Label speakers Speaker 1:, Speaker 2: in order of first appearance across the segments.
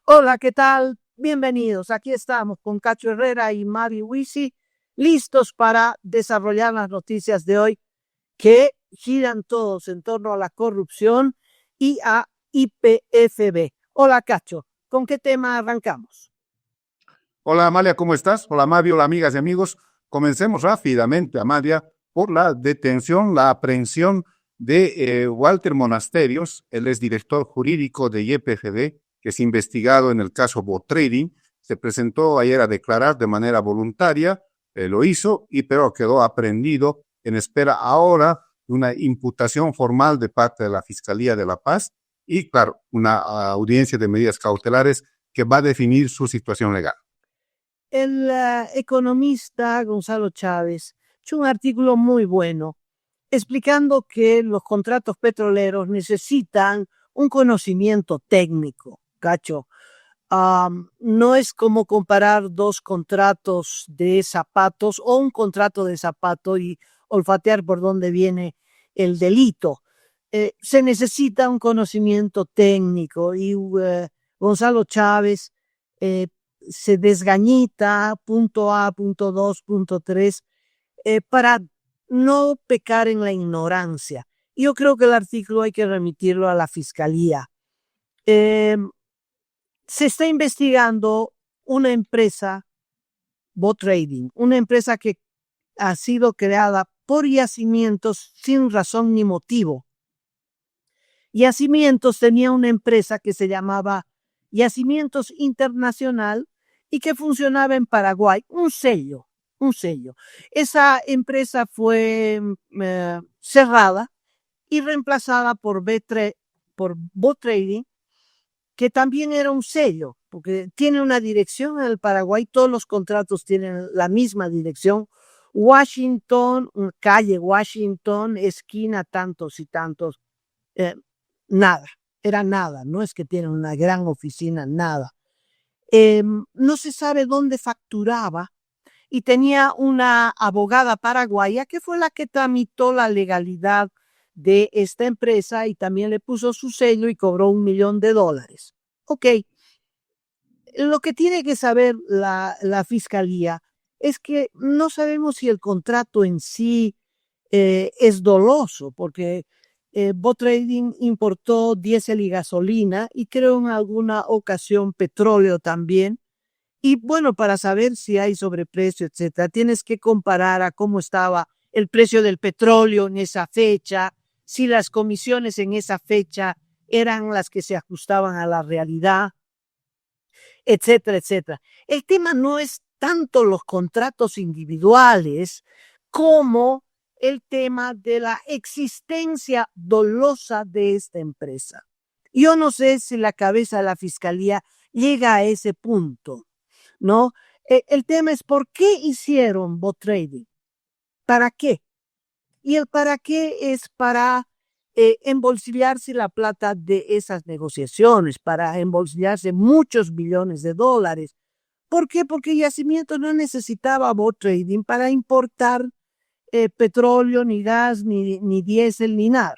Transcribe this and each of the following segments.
Speaker 1: Hola, ¿qué tal? Bienvenidos. Aquí estamos con Cacho Herrera y Mavi Wisi, listos para desarrollar las noticias de hoy que giran todos en torno a la corrupción y a YPFB. Hola, Cacho. ¿Con qué tema arrancamos?
Speaker 2: Hola Amalia, ¿cómo estás? Hola Mavi, hola amigas y amigos. Comencemos rápidamente, Amalia, por la detención, la aprehensión de Walter Monasterios. Él es director jurídico de YPFB, que es investigado en el caso Bot Trading. Se presentó ayer a declarar de manera voluntaria, lo hizo, pero quedó aprehendido en espera ahora de una imputación formal de parte de la Fiscalía de La Paz y, claro, una audiencia de medidas cautelares que va a definir su situación legal.
Speaker 1: El economista Gonzalo Chávez hizo un artículo muy bueno explicando que los contratos petroleros necesitan un conocimiento técnico, Cacho. No es como comparar dos contratos de zapatos o un contrato de zapato y olfatear por dónde viene el delito. Se necesita un conocimiento técnico y Gonzalo Chávez eh, se desgañita punto A, punto 2, punto 3 para no pecar en la ignorancia. Yo creo que el artículo hay que remitirlo a la fiscalía. Eh, Se está investigando una empresa, Bot Trading, una empresa que ha sido creada por Yacimientos sin razón ni motivo. Yacimientos tenía una empresa que se llamaba Yacimientos Internacional y que funcionaba en Paraguay, un sello. Esa empresa fue cerrada y reemplazada por Bot Trading, que también era un sello, porque tiene una dirección en el Paraguay, todos los contratos tienen la misma dirección, Washington, calle Washington, esquina tantos y tantos, eh, nada, era nada, no es que tienen una gran oficina, nada. No se sabe dónde facturaba y tenía una abogada paraguaya que fue la que tramitó la legalidad de esta empresa y también le puso su sello y cobró $1 millón. Ok, lo que tiene que saber la fiscalía es que no sabemos si el contrato en sí es doloso, porque Bot Trading importó diésel y gasolina y creo en alguna ocasión petróleo también. Y bueno, para saber si hay sobreprecio, etcétera, tienes que comparar a cómo estaba el precio del petróleo en esa fecha, si las comisiones en esa fecha eran las que se ajustaban a la realidad, etcétera, etcétera. El tema no es tanto los contratos individuales como el tema de la existencia dolosa de esta empresa. Yo no sé si la cabeza de la fiscalía llega a ese punto, ¿no? El tema es por qué hicieron bot trading, para qué. Y el para qué es para embolsillarse la plata de esas negociaciones, para embolsillarse muchos billones de dólares. ¿Por qué? Porque Yacimiento no necesitaba bot trading para importar petróleo, ni gas, ni diésel, ni nada.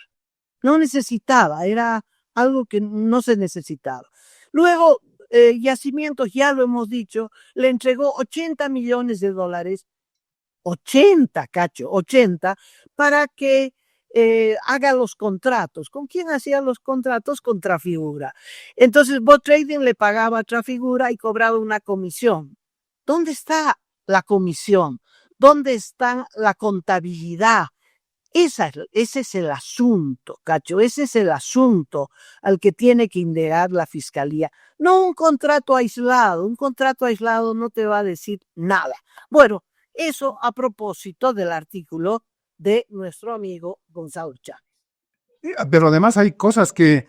Speaker 1: No necesitaba, era algo que no se necesitaba. Luego, Yacimientos, ya lo hemos dicho, le entregó $80 millones, 80, Cacho, 80, para que haga los contratos. ¿Con quién hacía los contratos? Con Trafigura. Entonces, Bot Trading le pagaba a Trafigura y cobraba una comisión. ¿Dónde está la comisión? ¿Dónde está la contabilidad? Ese es el asunto, Cacho, ese es el asunto al que tiene que indagar la fiscalía. No un contrato aislado no te va a decir nada. Bueno, eso a propósito del artículo de nuestro amigo Gonzalo Chávez.
Speaker 2: Pero además hay cosas que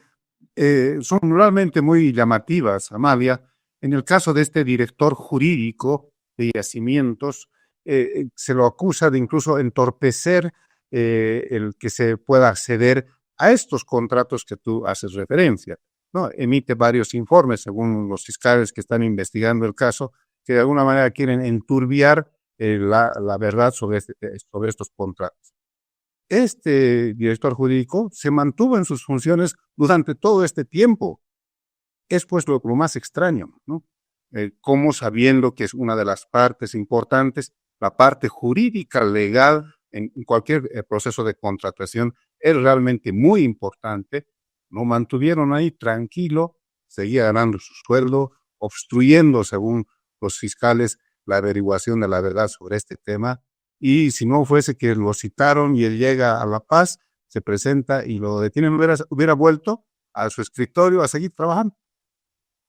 Speaker 2: son realmente muy llamativas, Amalia. En el caso de este director jurídico de Yacimientos, se lo acusa de incluso entorpecer el que se pueda acceder a estos contratos que tú haces referencia, ¿no? Emite varios informes, según los fiscales que están investigando el caso, que de alguna manera quieren enturbiar la verdad sobre estos contratos. Este director jurídico se mantuvo en sus funciones durante todo este tiempo. es pues lo más extraño, ¿no? Cómo sabiendo que es una de las partes importantes, la parte jurídica, legal, en cualquier proceso de contratación es realmente muy importante, lo mantuvieron ahí tranquilo, seguía ganando su sueldo, obstruyendo, según los fiscales, la averiguación de la verdad sobre este tema, y si no fuese que lo citaron y él llega a La Paz, se presenta y lo detienen, hubiera vuelto a su escritorio a seguir trabajando.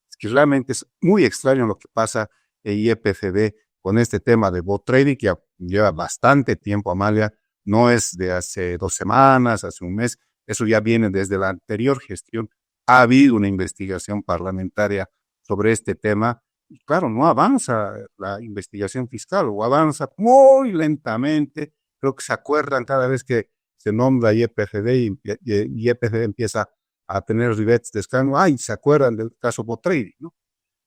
Speaker 2: Es que realmente es muy extraño lo que pasa en YPFB con este tema de bot trading, que ya lleva bastante tiempo, Amalia, no es de hace 2 semanas, hace un mes, eso ya viene desde la anterior gestión. Ha habido una investigación parlamentaria sobre este tema y claro, no avanza la investigación fiscal o avanza muy lentamente. Creo que se acuerdan cada vez que se nombra YPFB y YPFB empieza a tener ribetes de escándalo. Ay, se acuerdan del caso bot trading, ¿no?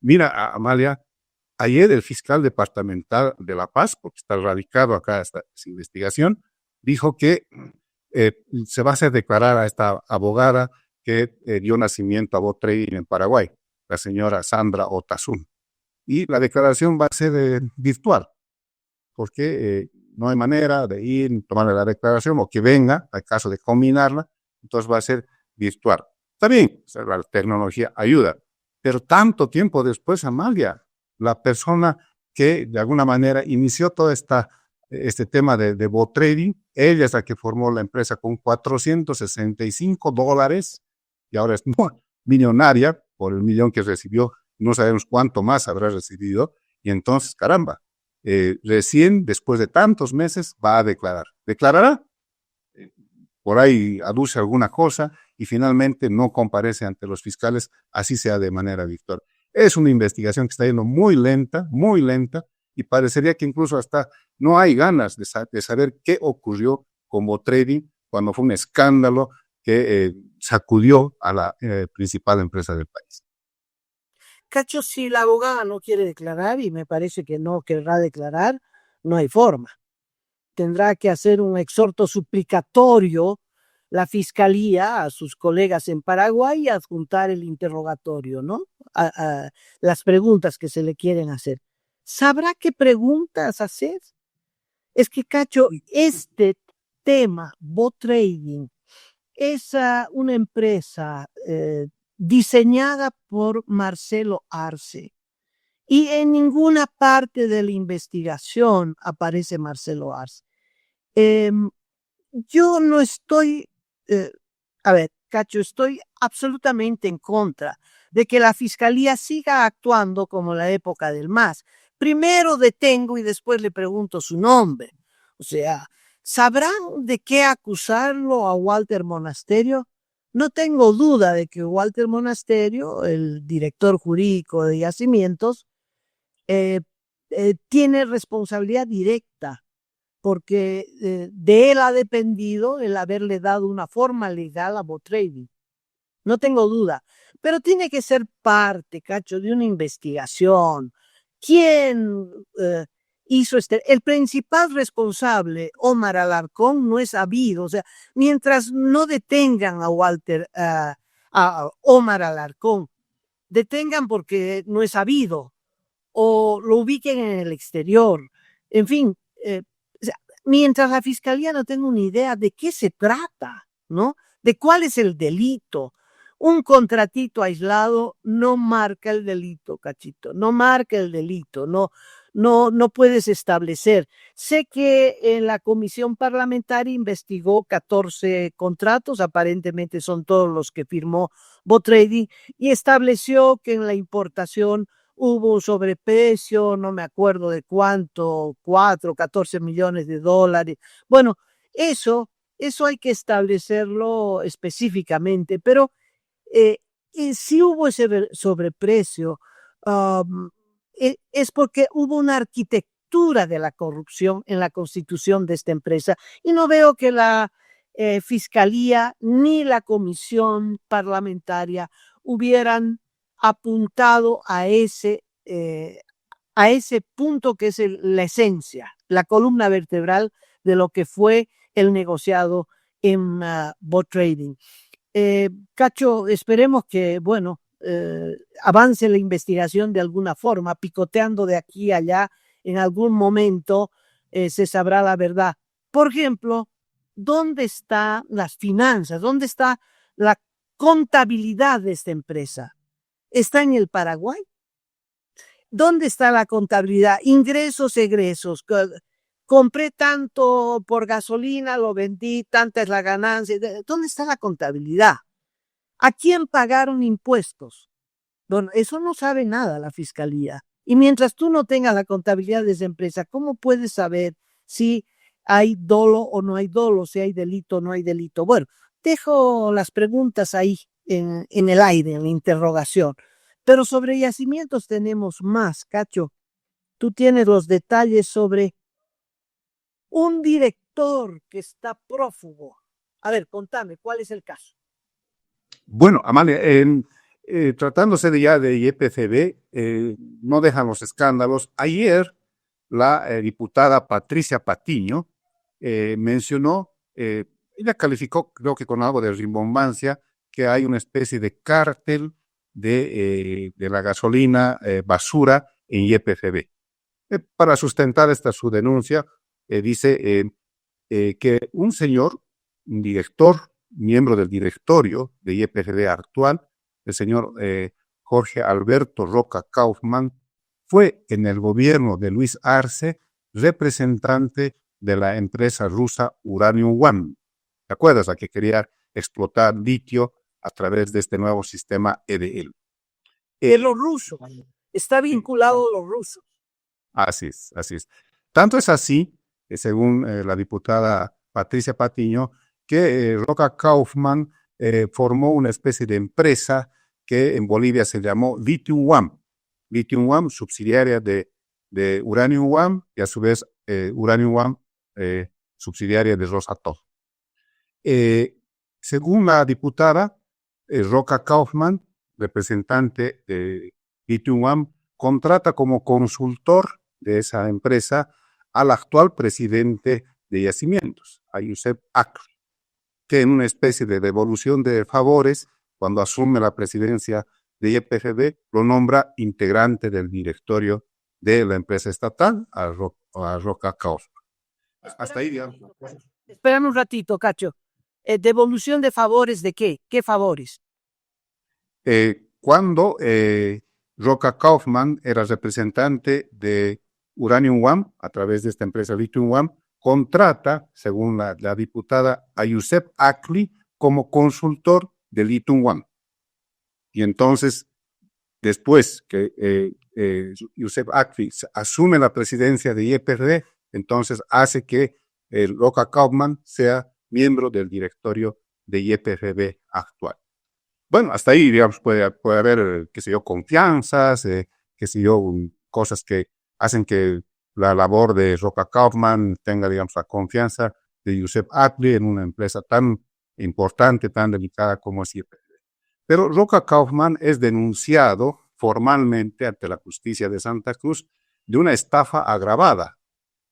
Speaker 2: Mira, Amalia, ayer el fiscal departamental de La Paz, porque está radicado acá esta investigación, dijo que se va a hacer declarar a esta abogada que dio nacimiento a bot trading en Paraguay, la señora Sandra Otazún. Y la declaración va a ser virtual, porque no hay manera de ir, tomarle la declaración o que venga, al caso de combinarla, entonces va a ser virtual. Está bien, o sea, la tecnología ayuda, pero tanto tiempo después, Amalia, la persona que de alguna manera inició todo este tema de bot trading, ella es la que formó la empresa con $465 y ahora es millonaria por el millón que recibió, no sabemos cuánto más habrá recibido, y entonces, caramba, recién después de tantos meses va a declarar. ¿Declarará? Por ahí aduce alguna cosa y finalmente no comparece ante los fiscales, así sea de manera virtual. Es una investigación que está yendo muy lenta, y parecería que incluso hasta no hay ganas de saber qué ocurrió con bot trading cuando fue un escándalo que sacudió a la principal empresa del país.
Speaker 1: Cacho, si la abogada no quiere declarar, y me parece que no querrá declarar, no hay forma. Tendrá que hacer un exhorto suplicatorio la fiscalía a sus colegas en Paraguay y adjuntar el interrogatorio, ¿no? A las preguntas que se le quieren hacer. ¿Sabrá qué preguntas hacer? Es que, Cacho, este tema, bot trading, es una empresa diseñada por Marcelo Arce. Y en ninguna parte de la investigación aparece Marcelo Arce. Yo no estoy, a ver, Cacho, estoy absolutamente en contra de que la fiscalía siga actuando como la época del MAS. Primero detengo y después le pregunto su nombre. O sea, ¿sabrán de qué acusarlo a Walter Monasterio? No tengo duda de que Walter Monasterio, el director jurídico de Yacimientos, eh, tiene responsabilidad directa porque de él ha dependido el haberle dado una forma legal a bot trading. No tengo duda, pero tiene que ser parte, Cacho, de una investigación. ¿Quién hizo el principal responsable, Omar Alarcón, no es habido? O sea, mientras no detengan a a Omar Alarcón, detengan porque no es habido o lo ubiquen en el exterior. En fin, o sea, mientras la fiscalía no tenga una idea de qué se trata, ¿no? De cuál es el delito. Un contratito aislado no marca el delito, Cachito, no marca el delito, no puedes establecer. Sé que en la comisión parlamentaria investigó 14 contratos, aparentemente son todos los que firmó bot trading, y estableció que en la importación hubo un sobreprecio, no me acuerdo de cuánto, 4, 14 millones de dólares. Bueno, eso hay que establecerlo específicamente, pero si hubo ese sobreprecio, es porque hubo una arquitectura de la corrupción en la constitución de esta empresa y no veo que la fiscalía ni la comisión parlamentaria hubieran apuntado a ese punto que es la esencia, la columna vertebral de lo que fue el negociado en bot trading. Cacho, esperemos que, bueno, avance la investigación de alguna forma, picoteando de aquí a allá, en algún momento se sabrá la verdad. Por ejemplo, ¿dónde están las finanzas? ¿Dónde está la contabilidad de esta empresa? ¿Está en el Paraguay? ¿Dónde está la contabilidad? Ingresos, egresos. Compré tanto por gasolina, lo vendí, tanta es la ganancia. ¿Dónde está la contabilidad? ¿A quién pagaron impuestos? Bueno, eso no sabe nada la fiscalía. Y mientras tú no tengas la contabilidad de esa empresa, ¿cómo puedes saber si hay dolo o no hay dolo, si hay delito o no hay delito? Bueno, dejo las preguntas ahí en el aire, en la interrogación. Pero sobre yacimientos tenemos más, Cacho. Tú tienes los detalles sobre un director que está prófugo. A ver, contame, ¿cuál es el caso?
Speaker 2: Bueno, Amalia, tratándose de ya de YPFB, no dejan los escándalos. Ayer la diputada Patricia Patiño mencionó, ella calificó, creo que con algo de rimbombancia, que hay una especie de cártel de la gasolina basura en YPFB. Para sustentar esta su denuncia, dice que un señor, un director, miembro del directorio de YPFB actual, el señor Jorge Alberto Roca Kaufman, fue en el gobierno de Luis Arce representante de la empresa rusa Uranium One. ¿Te acuerdas? La que quería explotar litio a través de este nuevo sistema EDL.
Speaker 1: De los rusos. Está vinculado a los rusos.
Speaker 2: Así es, así es. Tanto es así, según la diputada Patricia Patiño, que Roca Kaufman formó una especie de empresa que en Bolivia se llamó Lithium One. Lithium One, subsidiaria de Uranium One, y a su vez Uranium One, subsidiaria de Rosatom. Según la diputada, Roca Kaufman, representante de Lithium One, contrata como consultor de esa empresa al actual presidente de Yacimientos, a Yusef Akli, que en una especie de devolución de favores, cuando asume la presidencia de YPFB, lo nombra integrante del directorio de la empresa estatal, a Roca Kaufman. Hasta ahí, digamos.
Speaker 1: Espérame un ratito, Cacho. ¿Devolución de favores de qué? ¿Qué favores?
Speaker 2: Cuando Roca Kaufman era representante de Uranium One, a través de esta empresa Lithium One, contrata, según la diputada, a Yusef Akli como consultor de Lithium One. Y entonces, después que Yusef Akli asume la presidencia de YPFB, entonces hace que Roca Kaufman sea miembro del directorio de YPFB actual. Bueno, hasta ahí, digamos, puede haber, qué sé yo, confianzas, qué sé yo, cosas que hacen que la labor de Roca Kaufman tenga, digamos, la confianza de Yusef Akli en una empresa tan importante, tan delicada como es YPFB. Pero Roca Kaufman es denunciado formalmente ante la justicia de Santa Cruz de una estafa agravada.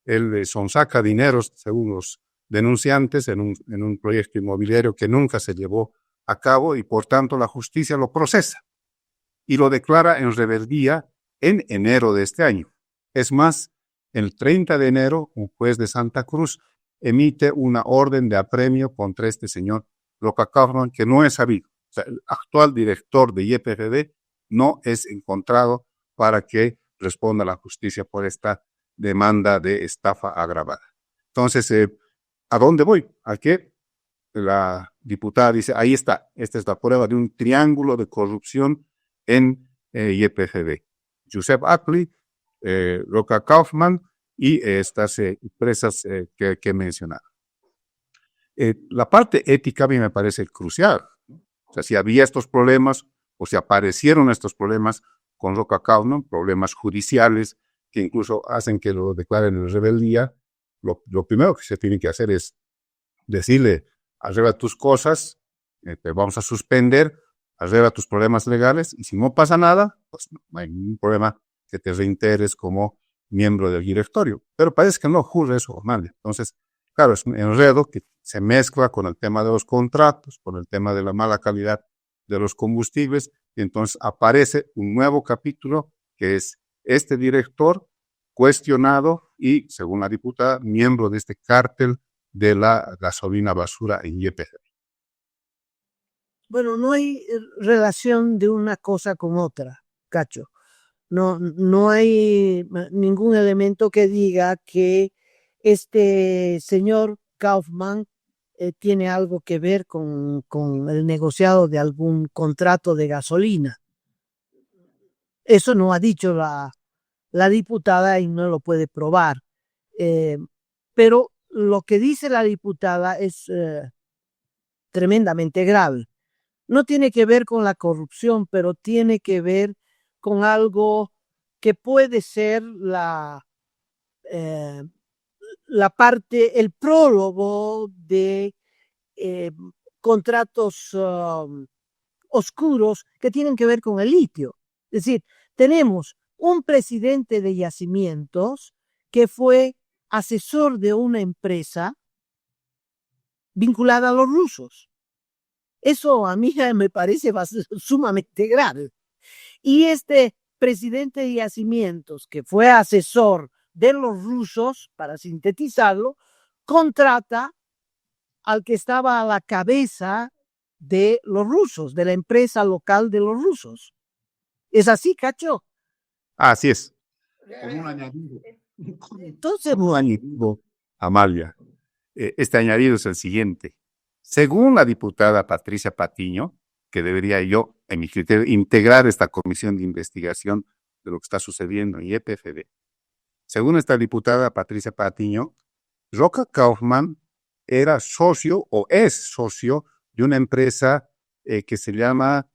Speaker 2: Él sonsaca dineros, según los denunciantes, en un proyecto inmobiliario que nunca se llevó a cabo y por tanto la justicia lo procesa y lo declara en rebeldía en enero de este año. Es más, el 30 de enero, un juez de Santa Cruz emite una orden de apremio contra este señor Roca Kaufman que no es sabido. O sea, el actual director de YPFB no es encontrado para que responda a la justicia por esta demanda de estafa agravada. Entonces, ¿a dónde voy? ¿A qué? La diputada dice, ahí está, esta es la prueba de un triángulo de corrupción en YPFB. Yusef Akli, Roca Kaufman y estas empresas que he mencionado. La parte ética a mí me parece crucial. O sea, si había estos problemas o si aparecieron estos problemas con Roca Kaufman, problemas judiciales que incluso hacen que lo declaren en rebeldía, lo primero que se tiene que hacer es decirle, arregla tus cosas, te vamos a suspender, arregla tus problemas legales y si no pasa nada, pues no hay ningún problema que te reintegres como miembro del directorio. Pero parece que no ocurre eso, mal. Entonces, claro, es un enredo que se mezcla con el tema de los contratos, con el tema de la mala calidad de los combustibles, y entonces aparece un nuevo capítulo que es este director cuestionado y, según la diputada, miembro de este cártel de la gasolina basura en YPG.
Speaker 1: Bueno, no hay relación de una cosa con otra, Cacho. No hay ningún elemento que diga que este señor Kaufman tiene algo que ver con el negociado de algún contrato de gasolina. Eso no ha dicho la diputada y no lo puede probar. Pero lo que dice la diputada es tremendamente grave. No tiene que ver con la corrupción, pero tiene que ver con algo que puede ser eh, la parte, el prólogo de contratos oscuros que tienen que ver con el litio. Es decir, tenemos un presidente de yacimientos que fue asesor de una empresa vinculada a los rusos. Eso a mí me parece sumamente grave. Y este presidente de yacimientos, que fue asesor de los rusos, para sintetizarlo, contrata al que estaba a la cabeza de los rusos, de la empresa local de los rusos. ¿Es así, Cacho?
Speaker 2: Así es. Con un añadido.
Speaker 1: Entonces,
Speaker 2: Con un añadido, Amalia. Este añadido es el siguiente. Según la diputada Patricia Patiño, que debería yo, en mi criterio, integrar esta comisión de investigación de lo que está sucediendo en YPFB. Según esta diputada Patricia Patiño, Roca Kaufman era socio o es socio de una empresa que se llama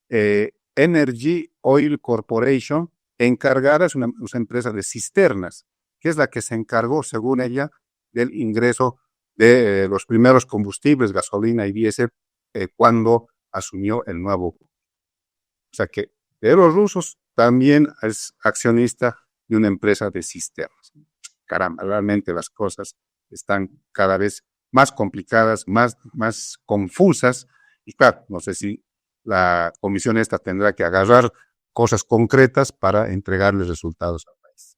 Speaker 2: Energy Oil Corporation, encargada, es una empresa de cisternas, que es la que se encargó, según ella, del ingreso de los primeros combustibles, gasolina y diésel, cuando asumió el nuevo. O sea que de los rusos también es accionista de una empresa de cisternas. Caramba, realmente las cosas están cada vez más complicadas, más confusas, y claro, no sé si la comisión esta tendrá que agarrar cosas concretas para entregarles resultados al país.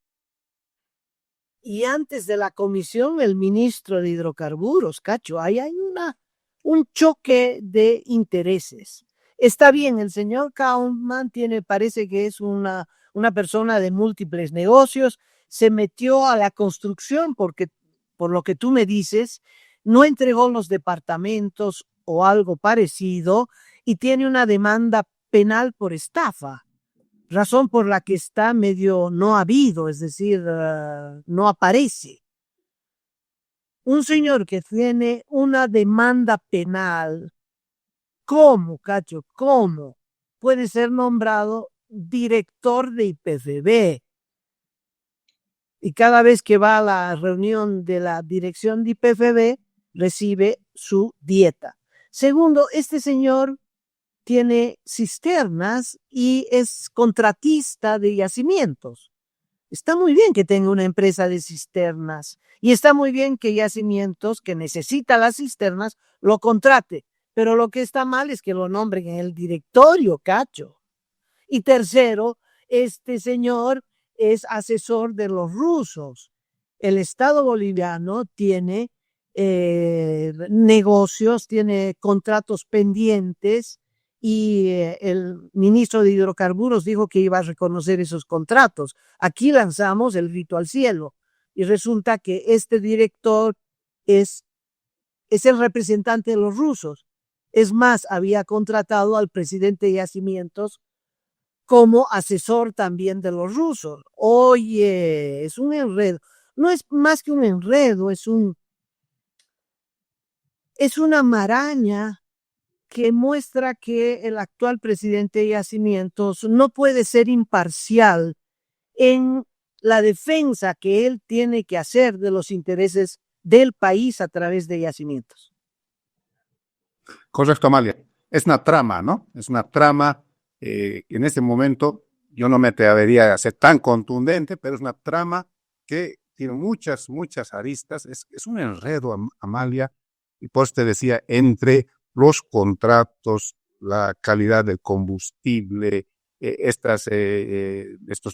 Speaker 1: Y antes de la comisión, el ministro de Hidrocarburos, Cacho, ahí hay un choque de intereses. Está bien, el señor Kaufman parece que es una persona de múltiples negocios, se metió a la construcción porque, por lo que tú me dices, no entregó los departamentos o algo parecido y tiene una demanda penal por estafa, razón por la que está medio no habido, es decir, no aparece. Un señor que tiene una demanda penal, ¿cómo, Cacho? ¿Cómo puede ser nombrado director de IPFB? Y cada vez que va a la reunión de la dirección de IPFB, recibe su dieta. Segundo, este señor tiene cisternas y es contratista de yacimientos. Está muy bien que tenga una empresa de cisternas y está muy bien que Yacimientos, que necesita las cisternas, lo contrate. Pero lo que está mal es que lo nombren en el directorio, Cacho. Y tercero, este señor es asesor de los rusos. El Estado boliviano tiene negocios, tiene contratos pendientes y el ministro de Hidrocarburos dijo que iba a reconocer esos contratos. Aquí lanzamos el grito al cielo y resulta que este director es el representante de los rusos. Es más, había contratado al presidente de Yacimientos como asesor también de los rusos. Oye, es un enredo. No es más que un enredo, es una maraña que muestra que el actual presidente de Yacimientos no puede ser imparcial en la defensa que él tiene que hacer de los intereses del país a través de Yacimientos.
Speaker 2: Correcto, Amalia. Es una trama, ¿no? Es una trama en este momento yo no me atrevería a ser tan contundente, pero es una trama que tiene muchas aristas. Es un enredo, Amalia, y por eso te decía, entre los contratos la calidad del combustible, estos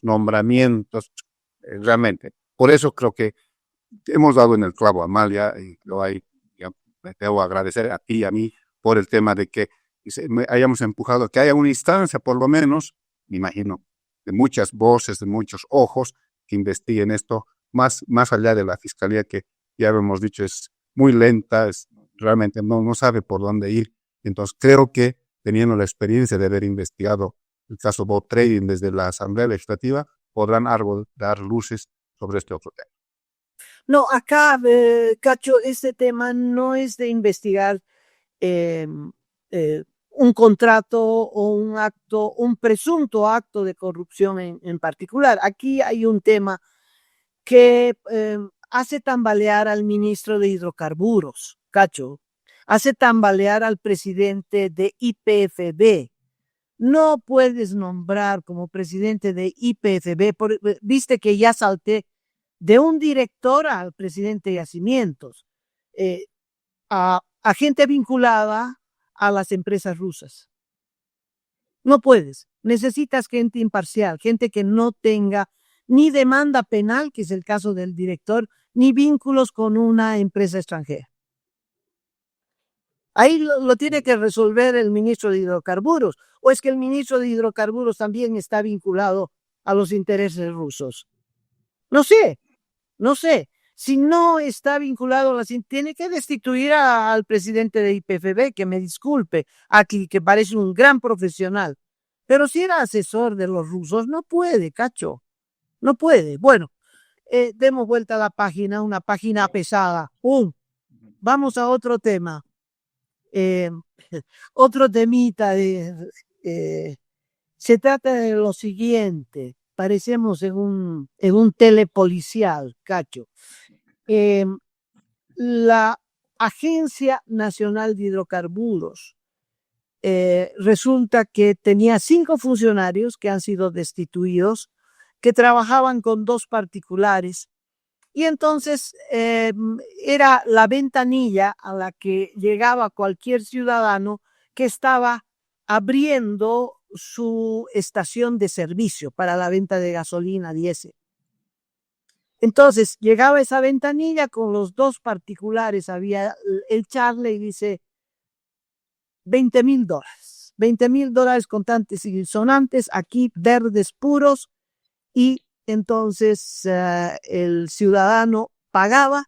Speaker 2: nombramientos, realmente. Por eso creo que hemos dado en el clavo, Amalia, y ya, debo agradecer a ti y a mí por el tema de que hayamos empujado, que haya una instancia, por lo menos, me imagino, de muchas voces, de muchos ojos, que investiguen esto, más allá de la fiscalía, que ya lo hemos dicho, es muy lenta, realmente no sabe por dónde ir. Entonces, creo que teniendo la experiencia de haber investigado el caso Bot Trading desde la Asamblea Legislativa, podrán algo dar luces sobre este otro tema.
Speaker 1: No, acá, Cacho, este tema no es de investigar eh, un contrato o un acto, un presunto acto de corrupción en particular. Aquí hay un tema que hace tambalear al ministro de Hidrocarburos, Cacho, hace tambalear al presidente de IPFB. No puedes nombrar como presidente de IPFB, viste que ya salté de un director al presidente de Yacimientos, a gente vinculada a las empresas rusas. No puedes. Necesitas gente imparcial, gente que no tenga ni demanda penal, que es el caso del director, ni vínculos con una empresa extranjera. Ahí lo tiene que resolver el ministro de Hidrocarburos. ¿O es que el ministro de Hidrocarburos también está vinculado a los intereses rusos? No sé, no sé. Si no está vinculado, tiene que destituir al presidente de IPFB, que me disculpe, aquí, que parece un gran profesional. Pero si era asesor de los rusos, no puede, Cacho. No puede. Bueno, demos vuelta a la página, una página pesada. Vamos a otro tema. Otro temita. Se trata de lo siguiente. Parecemos en un telepolicial, Cacho. La Agencia Nacional de Hidrocarburos resulta que tenía 5 funcionarios que han sido destituidos, que trabajaban con 2 particulares, y entonces era la ventanilla a la que llegaba cualquier ciudadano que estaba abriendo su estación de servicio para la venta de gasolina diésel. Entonces llegaba esa ventanilla con los 2 particulares, había el charle y dice $20,000, $20,000 contantes y sonantes, aquí verdes puros, y entonces el ciudadano pagaba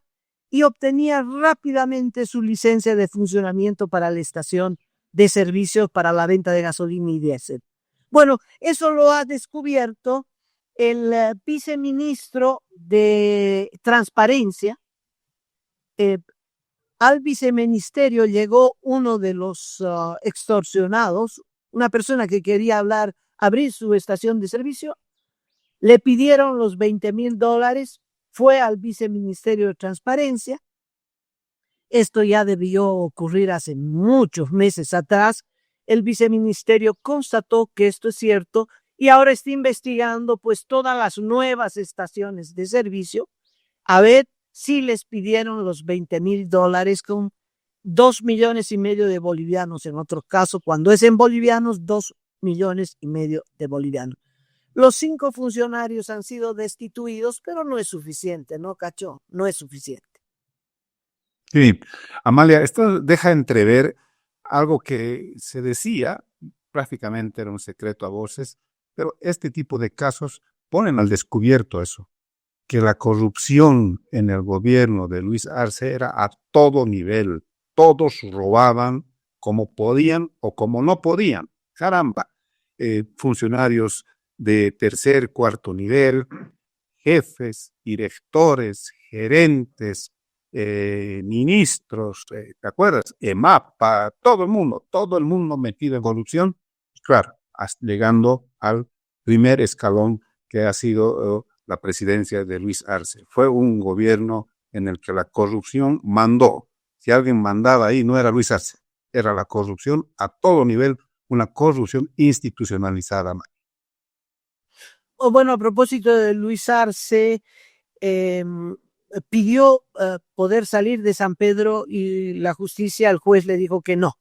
Speaker 1: y obtenía rápidamente su licencia de funcionamiento para la estación de servicios para la venta de gasolina y diésel. Bueno, eso lo ha descubierto el viceministro de Transparencia. Al viceministerio llegó uno de los extorsionados, una persona que quería abrir su estación de servicio. Le pidieron los $20,000, fue al viceministerio de Transparencia. Esto ya debió ocurrir hace muchos meses atrás. El viceministerio constató que esto es cierto y ahora está investigando pues todas las nuevas estaciones de servicio a ver si les pidieron los $20,000 con 2,5 millones de bolivianos en otro caso, cuando es en bolivianos, 2,5 millones de bolivianos. Los 5 funcionarios han sido destituidos, pero no es suficiente, ¿no, Cacho? No es suficiente.
Speaker 2: Sí, Amalia, esto deja entrever algo que se decía, prácticamente era un secreto a voces, pero este tipo de casos ponen al descubierto eso, que la corrupción en el gobierno de Luis Arce era a todo nivel. Todos robaban como podían o como no podían. Caramba, funcionarios de tercer, cuarto nivel, jefes, directores, gerentes, ministros, ¿te acuerdas? EMAPA, todo el mundo metido en corrupción, claro, llegando al primer escalón que ha sido la presidencia de Luis Arce. Fue un gobierno en el que la corrupción mandó. Si alguien mandaba ahí, no era Luis Arce, era la corrupción a todo nivel, una corrupción institucionalizada.
Speaker 1: Bueno, a propósito de Luis Arce, pidió poder salir de San Pedro y la justicia, el juez le dijo que no.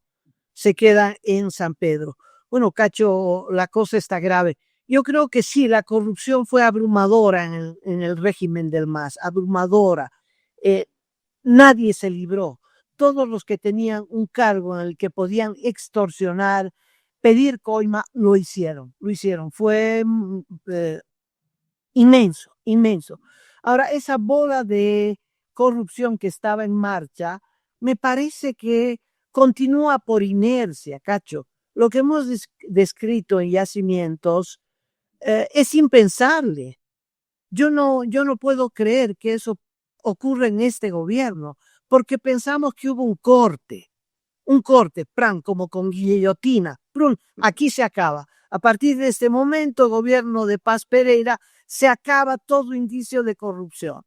Speaker 1: se queda en San Pedro. Bueno, Cacho, la cosa está grave. Yo creo que sí, la corrupción fue abrumadora en el régimen del MAS, abrumadora. Nadie se libró. Todos los que tenían un cargo en el que podían extorsionar, pedir coima, lo hicieron. Fue inmenso, inmenso. Ahora, esa bola de corrupción que estaba en marcha, me parece que continúa por inercia, Cacho. Lo que hemos descrito en Yacimientos es impensable. Yo no puedo creer que eso ocurra en este gobierno, porque pensamos que hubo un corte, ¡pran!, como con guillotina, ¡prun!, aquí se acaba. A partir de este momento, el gobierno de Paz Pereira, se acaba todo indicio de corrupción.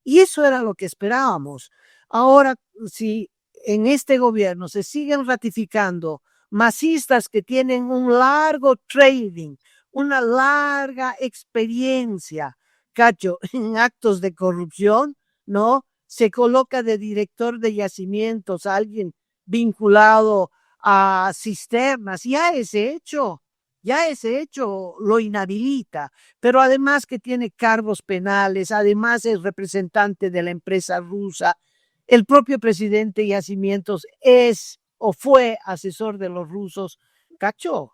Speaker 1: Y eso era lo que esperábamos. Ahora, si en este gobierno se siguen ratificando masistas que tienen un largo trading, una larga experiencia, Cacho, en actos de corrupción, ¿no? Se coloca de director de yacimientos a alguien vinculado a cisternas, ya ese hecho lo inhabilita, pero además que tiene cargos penales, además es representante de la empresa rusa, el propio presidente Yacimientos es o fue asesor de los rusos. Cacho,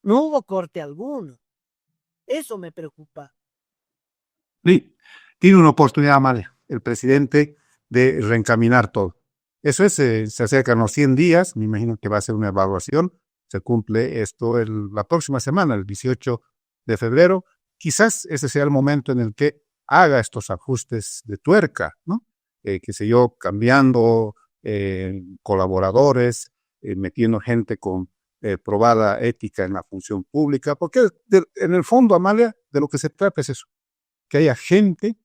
Speaker 1: no hubo corte alguno. Eso me preocupa.
Speaker 2: Sí, tiene una oportunidad, Amalia, el presidente, de reencaminar todo. Eso es, se acercan los 100 días, me imagino que va a ser una evaluación, se cumple esto la próxima semana, el 18 de febrero. Quizás ese sea el momento en el que haga estos ajustes de tuerca, ¿no? Qué sé yo, cambiando colaboradores, metiendo gente con probada ética en la función pública, porque en el fondo, Amalia, de lo que se trata es eso, que haya gente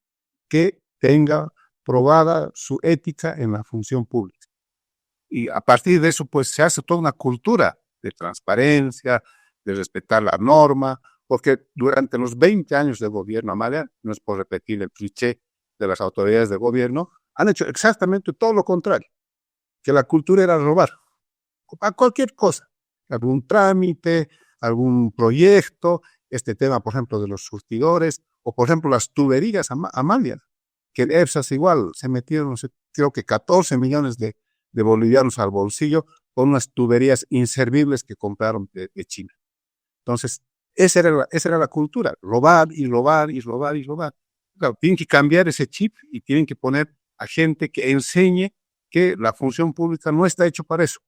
Speaker 2: que tenga probada su ética en la función pública. Y a partir de eso, pues se hace toda una cultura de transparencia, de respetar la norma, porque durante los 20 años de gobierno, Amalia, no es por repetir el cliché de las autoridades de gobierno, han hecho exactamente todo lo contrario, que la cultura era robar a cualquier cosa, algún trámite, algún proyecto, este tema, por ejemplo, de los surtidores, o por ejemplo las tuberías, Amalia, que en EPSAS igual se metieron, no sé, creo que 14 millones de bolivianos al bolsillo con unas tuberías inservibles que compraron de China. Entonces, esa era la cultura, robar y robar y robar y robar. Claro, tienen que cambiar ese chip y tienen que poner a gente que enseñe que la función pública no está hecho para eso,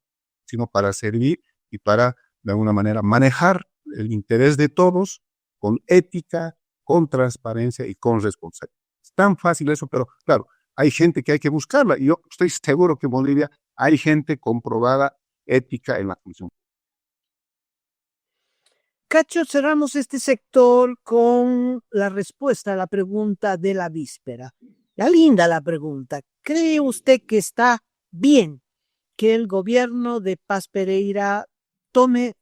Speaker 2: sino para servir y para, de alguna manera, manejar el interés de todos con ética, con transparencia y con responsabilidad. Es tan fácil eso, pero claro, hay gente que hay que buscarla. Y yo estoy seguro que en Bolivia hay gente comprobada ética en la función.
Speaker 1: Cacho, cerramos este sector con la respuesta a la pregunta de la víspera. Ya linda la pregunta. ¿Cree usted que está bien que el gobierno de Paz Pereira tome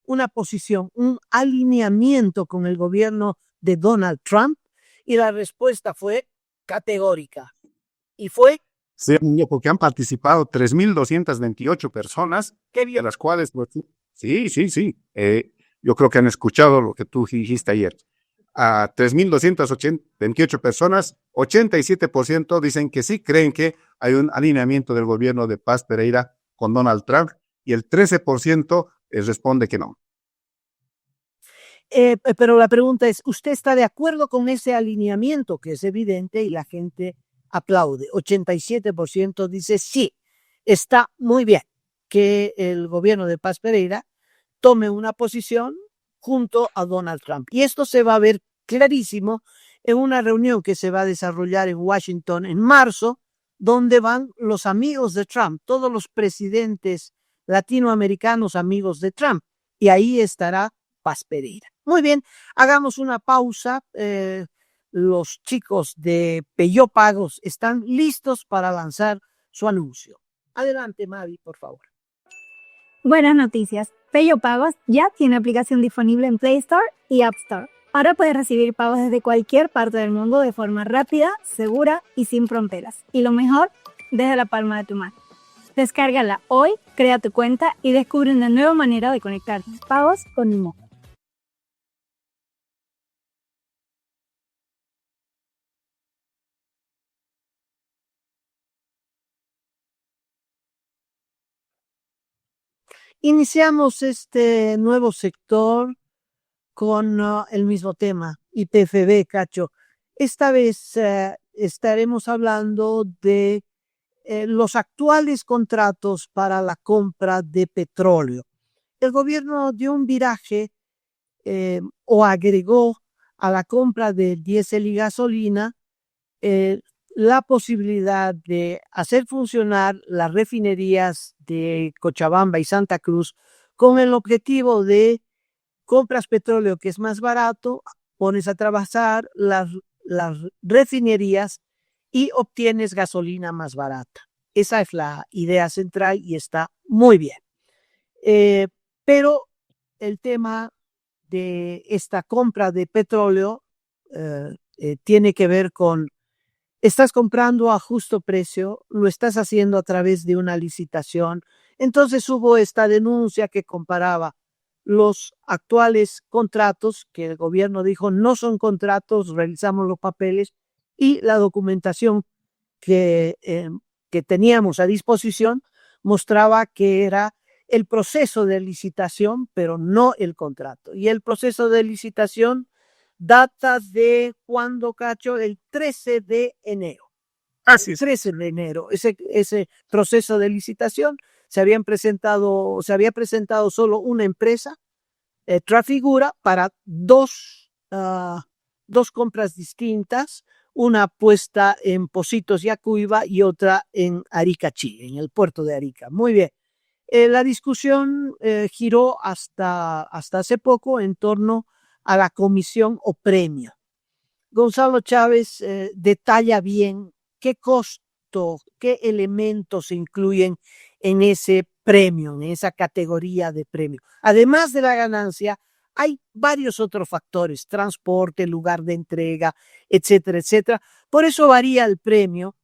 Speaker 1: una posición, un alineamiento con el gobierno de Donald Trump? Y la respuesta fue categórica. Y fue...
Speaker 2: Sí, porque han participado 3.228 personas,
Speaker 1: Qué bien.
Speaker 2: de las cuales, pues, sí. Yo creo que han escuchado lo que tú dijiste ayer. A 3.228 personas, 87% dicen que sí, creen que hay un alineamiento del gobierno de Paz Pereira con Donald Trump, y el 13% responde que no.
Speaker 1: Pero la pregunta es, ¿usted está de acuerdo con ese alineamiento que es evidente y la gente aplaude? 87% dice sí, está muy bien que el gobierno de Paz Pereira tome una posición junto a Donald Trump. Y esto se va a ver clarísimo en una reunión que se va a desarrollar en Washington en marzo, donde van los amigos de Trump, todos los presidentes latinoamericanos amigos de Trump. Y ahí estará Paz Pereira. Muy bien, hagamos una pausa. Los chicos de Peyo Pagos están listos para lanzar su anuncio. Adelante, Mavi, por favor.
Speaker 3: Buenas noticias. Peyo Pagos ya tiene aplicación disponible en Play Store y App Store. Ahora puedes recibir pagos desde cualquier parte del mundo de forma rápida, segura y sin fronteras. Y lo mejor, desde la palma de tu mano. Descárgala hoy, crea tu cuenta y descubre una nueva manera de conectar tus pagos con Imo.
Speaker 1: Iniciamos este nuevo sector con el mismo tema, YPFB, Cacho. Esta vez estaremos hablando de los actuales contratos para la compra de petróleo. El gobierno dio un viraje o agregó a la compra de diésel y gasolina la posibilidad de hacer funcionar las refinerías de Cochabamba y Santa Cruz con el objetivo de compras petróleo que es más barato, pones a trabajar las refinerías y obtienes gasolina más barata. Esa es la idea central y está muy bien. Pero el tema de esta compra de petróleo tiene que ver con, estás comprando a justo precio, lo estás haciendo a través de una licitación. Entonces hubo esta denuncia que comparaba los actuales contratos, que el gobierno dijo no son contratos, realizamos los papeles, y la documentación que teníamos a disposición mostraba que era el proceso de licitación, pero no el contrato. Y el proceso de licitación data de cuando, Cacho, el 13 de enero.
Speaker 2: Así es.
Speaker 1: 13 de enero, ese proceso de licitación se había presentado solo una empresa, Trafigura, para dos compras distintas, una puesta en Pocitos y Acuiba y otra en Arica-Chí, en el puerto de Arica. Muy bien. La discusión giró hasta hace poco en torno a la comisión o premio. Gonzalo Chávez detalla bien qué costo, qué elementos se incluyen en ese premio, en esa categoría de premio. Además de la ganancia, hay varios otros factores, transporte, lugar de entrega, etcétera, etcétera. Por eso varía el premio.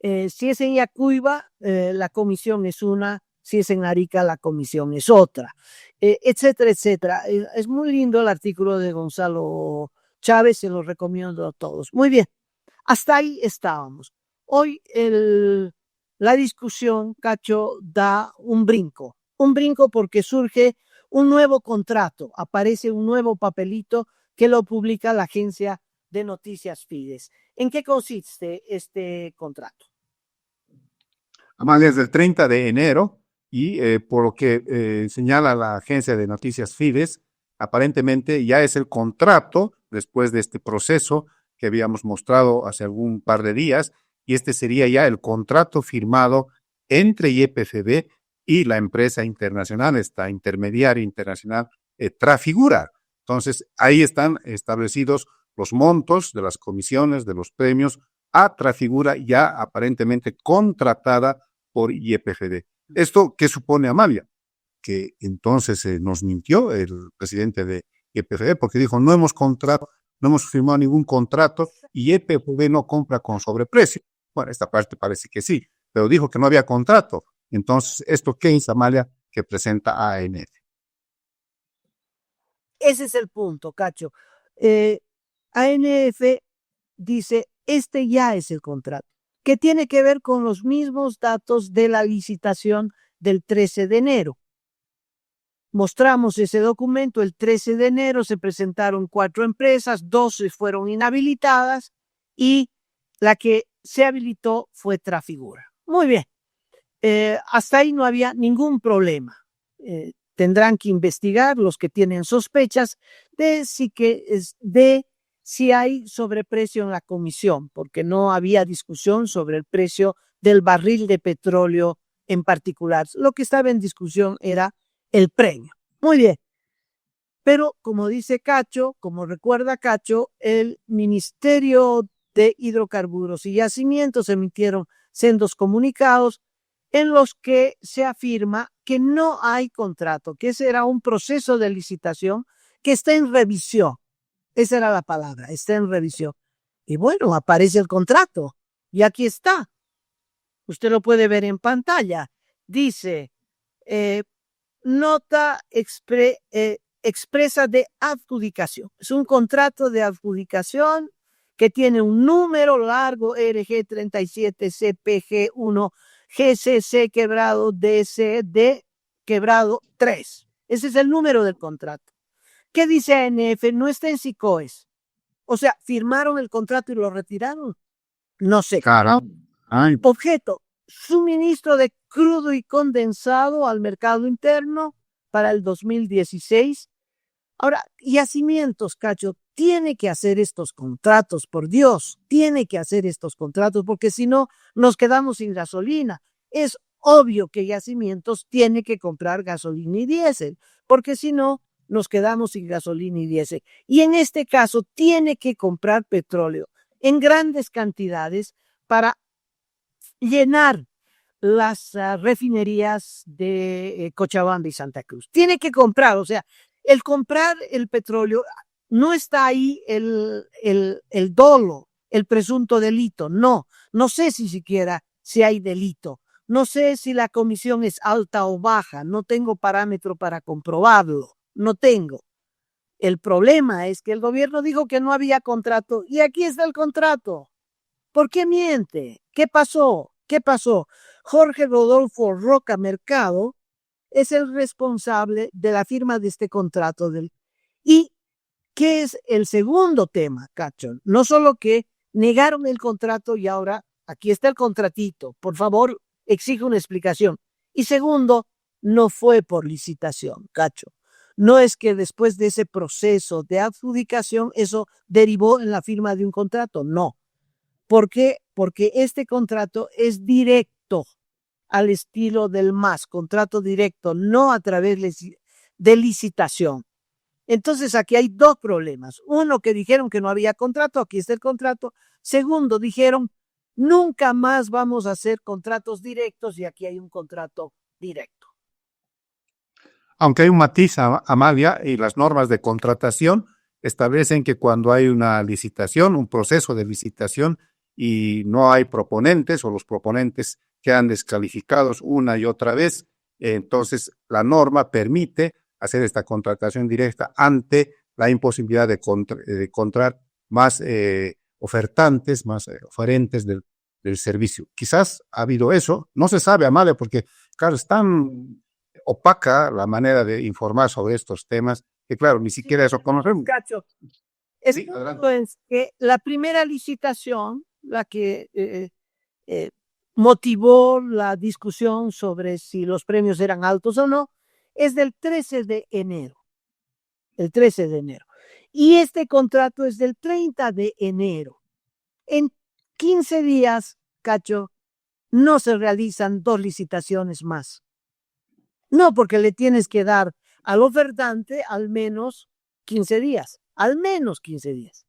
Speaker 1: Si es en Yacuiba, la comisión es una, si es en Arica, la comisión es otra, etcétera, etcétera. Es muy lindo el artículo de Gonzalo Chávez, se lo recomiendo a todos. Muy bien, hasta ahí estábamos. Hoy la discusión, Cacho, da un brinco porque surge un nuevo contrato, aparece un nuevo papelito que lo publica la agencia de noticias Fides. ¿En qué consiste este contrato?
Speaker 2: Amalia, es del 30 de enero y por lo que señala la agencia de noticias Fides, aparentemente ya es el contrato después de este proceso que habíamos mostrado hace algún par de días, y este sería ya el contrato firmado entre YPFB y la empresa internacional, esta intermediaria internacional Trafigura. Entonces, ahí están establecidos los montos de las comisiones, de los premios a Trafigura ya aparentemente contratada por YPFB. ¿Esto qué supone, Amalia? Que entonces nos mintió el presidente de YPFB porque dijo no hemos firmado ningún contrato y YPFB no compra con sobreprecio. Bueno, esta parte parece que sí, pero dijo que no había contrato. Entonces, ¿esto qué es, Amalia, que presenta ANF?
Speaker 1: Ese es el punto, Cacho. ANF dice, este ya es el contrato, que tiene que ver con los mismos datos de la licitación del 13 de enero. Mostramos ese documento el 13 de enero, se presentaron 4 empresas, 12 fueron inhabilitadas y la que se habilitó fue Trafigura. Muy bien, hasta ahí no había ningún problema. Tendrán que investigar los que tienen sospechas de si hay sobreprecio en la comisión, porque no había discusión sobre el precio del barril de petróleo en particular. Lo que estaba en discusión era el premio. Muy bien. Pero como dice Cacho, como recuerda Cacho, el Ministerio de Hidrocarburos y Yacimientos emitieron sendos comunicados en los que se afirma que no hay contrato, que ese era un proceso de licitación que está en revisión. Esa era la palabra, está en revisión. Y bueno, aparece el contrato y aquí está. Usted lo puede ver en pantalla. dice, nota expresa de adjudicación. Es un contrato de adjudicación que tiene un número largo RG 37 CPG 1 GCC quebrado DCD quebrado 3. Ese es el número del contrato. ¿Qué dice ANF? No está en SICOES. O sea, firmaron el contrato y lo retiraron. No sé.
Speaker 2: Caramba. Ay,
Speaker 1: Objeto, suministro de crudo y condensado al mercado interno para el 2016. Ahora, Yacimientos, Cacho, tiene que hacer estos contratos, por Dios, tiene que hacer estos contratos, porque si no, nos quedamos sin gasolina. Es obvio que Yacimientos tiene que comprar gasolina y diésel, porque si no, nos quedamos sin gasolina y diésel. Y en este caso, tiene que comprar petróleo en grandes cantidades para llenar las refinerías de Cochabamba y Santa Cruz. Tiene que comprar, o sea, el comprar el petróleo, no está ahí el dolo, el presunto delito, no sé si siquiera si hay delito, no sé si la comisión es alta o baja, no tengo parámetro para comprobarlo, no tengo. El problema es que el gobierno dijo que no había contrato y aquí está el contrato. ¿Por qué miente? ¿Qué pasó? ¿Qué pasó? Jorge Rodolfo Roca Mercado es el responsable de la firma de este contrato. ¿Y qué es el segundo tema, Cacho? No solo que negaron el contrato y ahora aquí está el contratito. Por favor, exijo una explicación. Y segundo, no fue por licitación, Cacho. No es que después de ese proceso de adjudicación eso derivó en la firma de un contrato, no. ¿Por qué? Porque este contrato es directo al estilo del MAS, contrato directo, no a través de licitación. Entonces aquí hay dos problemas. Uno, que dijeron que no había contrato, aquí está el contrato. Segundo, dijeron nunca más vamos a hacer contratos directos y aquí hay un contrato directo.
Speaker 2: aunque hay un matiz, Amalia, y las normas de contratación establecen que cuando hay una licitación, un proceso de licitación, y no hay proponentes o los proponentes quedan descalificados una y otra vez, entonces la norma permite hacer esta contratación directa ante la imposibilidad de encontrar más ofertantes, más oferentes del servicio. Quizás ha habido eso, no se sabe, Amalia, porque, claro, es tan opaca la manera de informar sobre estos temas, que claro, ni siquiera eso conocemos.
Speaker 1: Cacho,
Speaker 2: Sí,
Speaker 1: es que la primera licitación, la que motivó la discusión sobre si los premios eran altos o no, es del 13 de enero. El 13 de enero. Y este contrato es del 30 de enero. En 15 días, Cacho, no se realizan dos licitaciones más. No, porque le tienes que dar al ofertante al menos 15 días, al menos 15 días.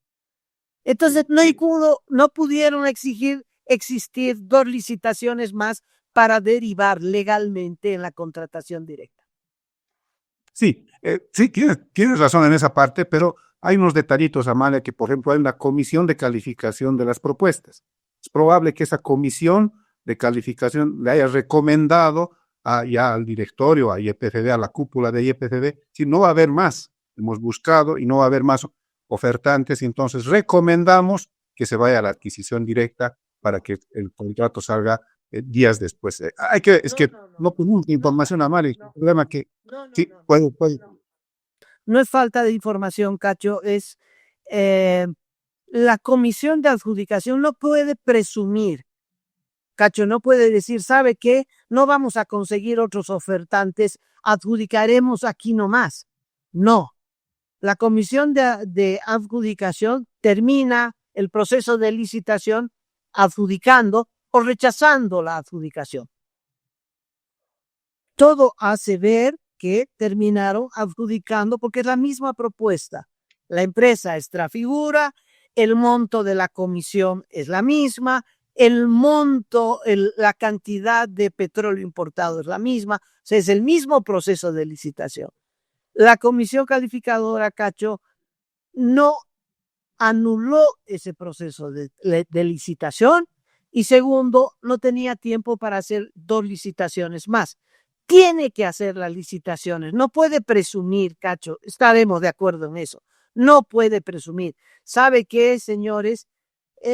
Speaker 1: Entonces no pudieron existir dos licitaciones más para derivar legalmente en la contratación directa.
Speaker 2: Sí, sí, tienes razón en esa parte, pero hay unos detallitos, Amalia, que por ejemplo hay una comisión de calificación de las propuestas. Es probable que esa comisión de calificación le haya recomendado ya al directorio, a IEPFB, a la cúpula de IEPFB, si no va a haber más. Hemos buscado y no va a haber más ofertantes, y entonces recomendamos que se vaya a la adquisición directa para que el contrato salga días después. No ponemos información, Amalia, el problema que sí, puede.
Speaker 1: No es falta de información, Cacho, es la comisión de adjudicación no puede presumir. Cacho, no puede decir, ¿sabe qué? No vamos a conseguir otros ofertantes, adjudicaremos aquí nomás. No. La comisión de adjudicación termina el proceso de licitación adjudicando o rechazando la adjudicación. Todo hace ver que terminaron adjudicando porque es la misma propuesta. La empresa es Trafigura, el monto de la comisión es la misma, el monto, la cantidad de petróleo importado es la misma, o sea, es el mismo proceso de licitación. La comisión calificadora, Cacho, no anuló ese proceso de licitación, Y segundo, no tenía tiempo para hacer 2 licitaciones más. Tiene que hacer las licitaciones, no puede presumir, Cacho, estaremos de acuerdo en eso. No puede presumir. ¿Sabe qué, señores?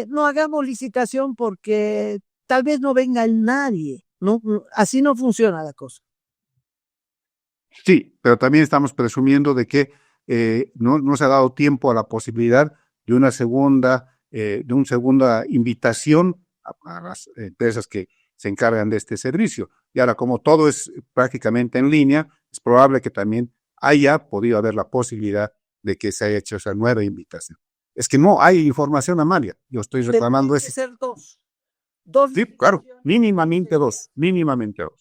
Speaker 1: No hagamos licitación porque tal vez no venga nadie, ¿no? Así no funciona la cosa.
Speaker 2: Sí, pero también estamos presumiendo de que no se ha dado tiempo a la posibilidad de una segunda invitación a las empresas que se encargan de este servicio. Y ahora, como todo es prácticamente en línea, es probable que también haya podido haber la posibilidad de que se haya hecho esa nueva invitación. Es que no hay información, Amalia. Yo estoy reclamando
Speaker 1: Tendrían
Speaker 2: eso.
Speaker 1: que ser dos. Dos
Speaker 2: Sí, claro,
Speaker 1: licitaciones.
Speaker 2: mínimamente dos, mínimamente.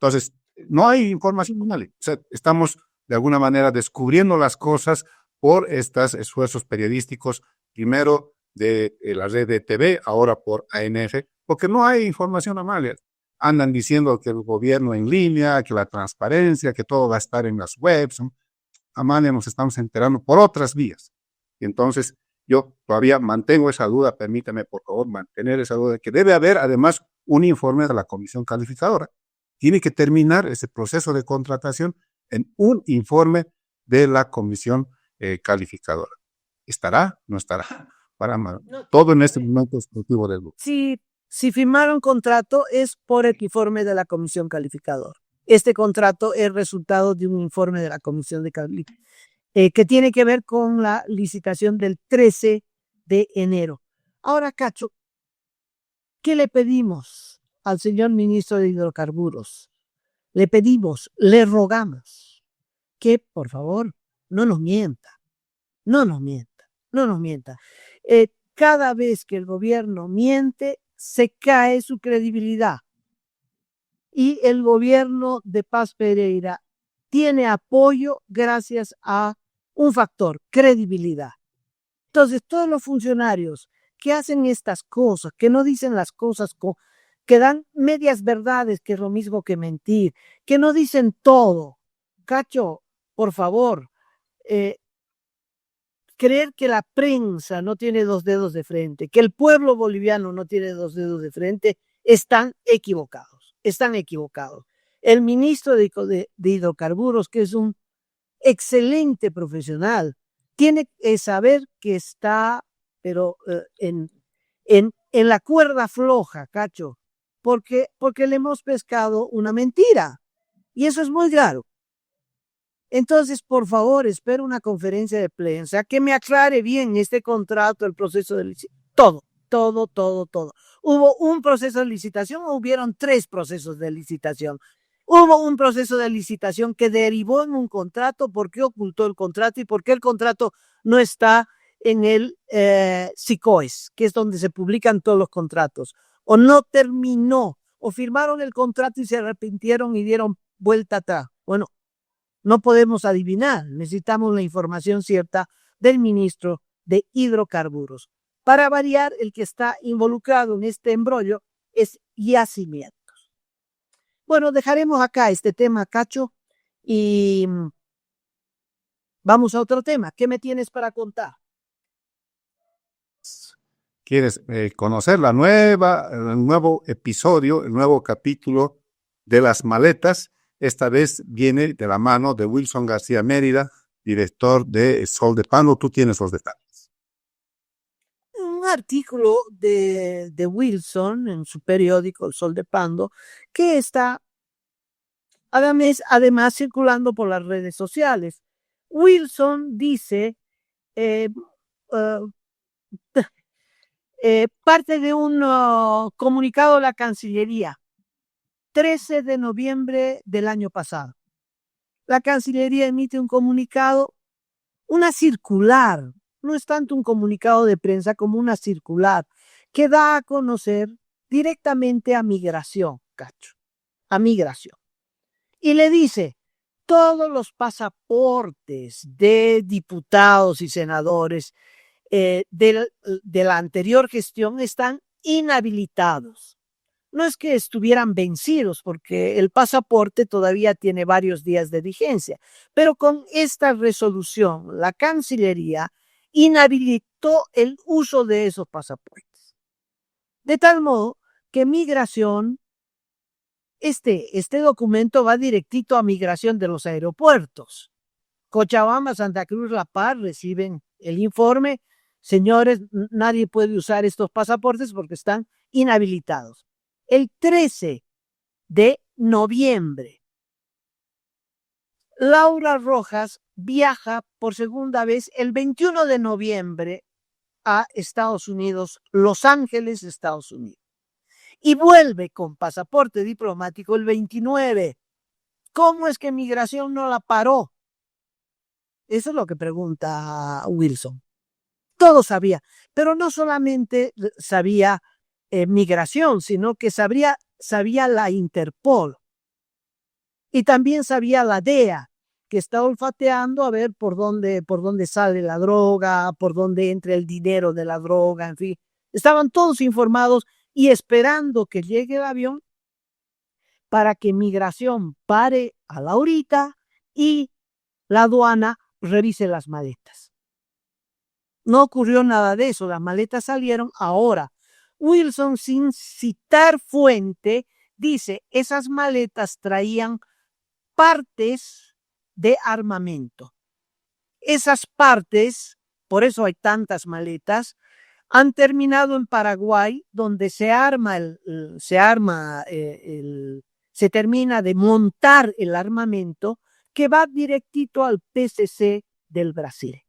Speaker 2: Entonces, no hay información, Amalia. O sea, estamos de alguna manera descubriendo las cosas por estos esfuerzos periodísticos, primero de la red de TV, ahora por ANG, porque no hay información, Amalia. Andan diciendo que el gobierno en línea, que la transparencia, que todo va a estar en las webs. Amalia, nos estamos enterando por otras vías. Y entonces, yo todavía mantengo esa duda, permítame por favor mantener esa duda, de que debe haber además un informe de la comisión calificadora. Tiene que terminar ese proceso de contratación en un informe de la comisión calificadora. ¿Estará? ¿No estará? Para todo en este momento es motivo de duda.
Speaker 1: Si firmaron contrato es por el informe de la comisión calificadora. Este contrato es resultado de un informe de la comisión de calificación que tiene que ver con la licitación del 13 de enero. Ahora, Cacho, ¿qué le pedimos al señor ministro de Hidrocarburos? Le pedimos, le rogamos que, por favor, no nos mienta, no nos mienta, no nos mienta. Cada vez que el gobierno miente, se cae su credibilidad. Y el gobierno de Paz Pereira tiene apoyo gracias a un factor, credibilidad. Entonces, todos los funcionarios que hacen estas cosas, que no dicen las cosas, que dan medias verdades, que es lo mismo que mentir, que no dicen todo. Cacho, por favor, creer que la prensa no tiene 2 dedos de frente, que el pueblo boliviano no tiene 2 dedos de frente, están equivocados, están equivocados. El ministro de Hidrocarburos, que es un excelente profesional, tiene que saber que está, pero en la cuerda floja, Cacho, porque le hemos pescado una mentira. Y eso es muy claro. Entonces, por favor, espero una conferencia de prensa que me aclare bien este contrato, el proceso de licitación, todo. ¿Hubo un proceso de licitación o hubieron 3 procesos de licitación? Hubo un proceso de licitación que derivó en un contrato. ¿Por qué ocultó el contrato y por qué el contrato no está en el SICOES, que es donde se publican todos los contratos? ¿O no terminó? ¿O firmaron el contrato y se arrepintieron y dieron vuelta atrás? Bueno, no podemos adivinar. Necesitamos la información cierta del ministro de Hidrocarburos. Para variar, el que está involucrado en este embrollo es Yacimientos. Bueno, dejaremos acá este tema, Cacho, y vamos a otro tema. ¿Qué me tienes para contar?
Speaker 2: ¿Quieres conocer el nuevo episodio, el nuevo capítulo de Las Maletas? Esta vez viene de la mano de Wilson García Mérida, director de Sol de Pando. Tú tienes los detalles.
Speaker 1: Un artículo de Wilson en su periódico El Sol de Pando, que está además circulando por las redes sociales. Wilson dice, parte de un comunicado de la Cancillería, 13 de noviembre del año pasado. La Cancillería emite un comunicado, una circular, no es tanto un comunicado de prensa como una circular, que da a conocer directamente a Migración, Cacho, a Migración. Y le dice, todos los pasaportes de diputados y senadores de la anterior gestión están inhabilitados. No es que estuvieran vencidos, porque el pasaporte todavía tiene varios días de vigencia, pero con esta resolución, la Cancillería inhabilitó el uso de esos pasaportes. De tal modo que migración, este documento va directito a migración de los aeropuertos. Cochabamba, Santa Cruz, La Paz reciben el informe. Señores, nadie puede usar estos pasaportes porque están inhabilitados. El 13 de noviembre, Laura Rojas viaja por segunda vez el 21 de noviembre a Estados Unidos, Los Ángeles, Estados Unidos. Y vuelve con pasaporte diplomático el 29. ¿Cómo es que migración no la paró? Eso es lo que pregunta Wilson. Todo sabía, pero no solamente sabía migración, sino que sabía la Interpol. Y también sabía la DEA, que está olfateando a ver por dónde sale la droga, por dónde entra el dinero de la droga, en fin. Estaban todos informados y esperando que llegue el avión para que migración pare a Laurita y la aduana revise las maletas. No ocurrió nada de eso, las maletas salieron. Ahora, Wilson, sin citar fuente, dice, esas maletas traían partes de armamento. Esas partes, por eso hay tantas maletas, han terminado en Paraguay, donde se termina de montar el armamento que va directito al PCC del Brasil.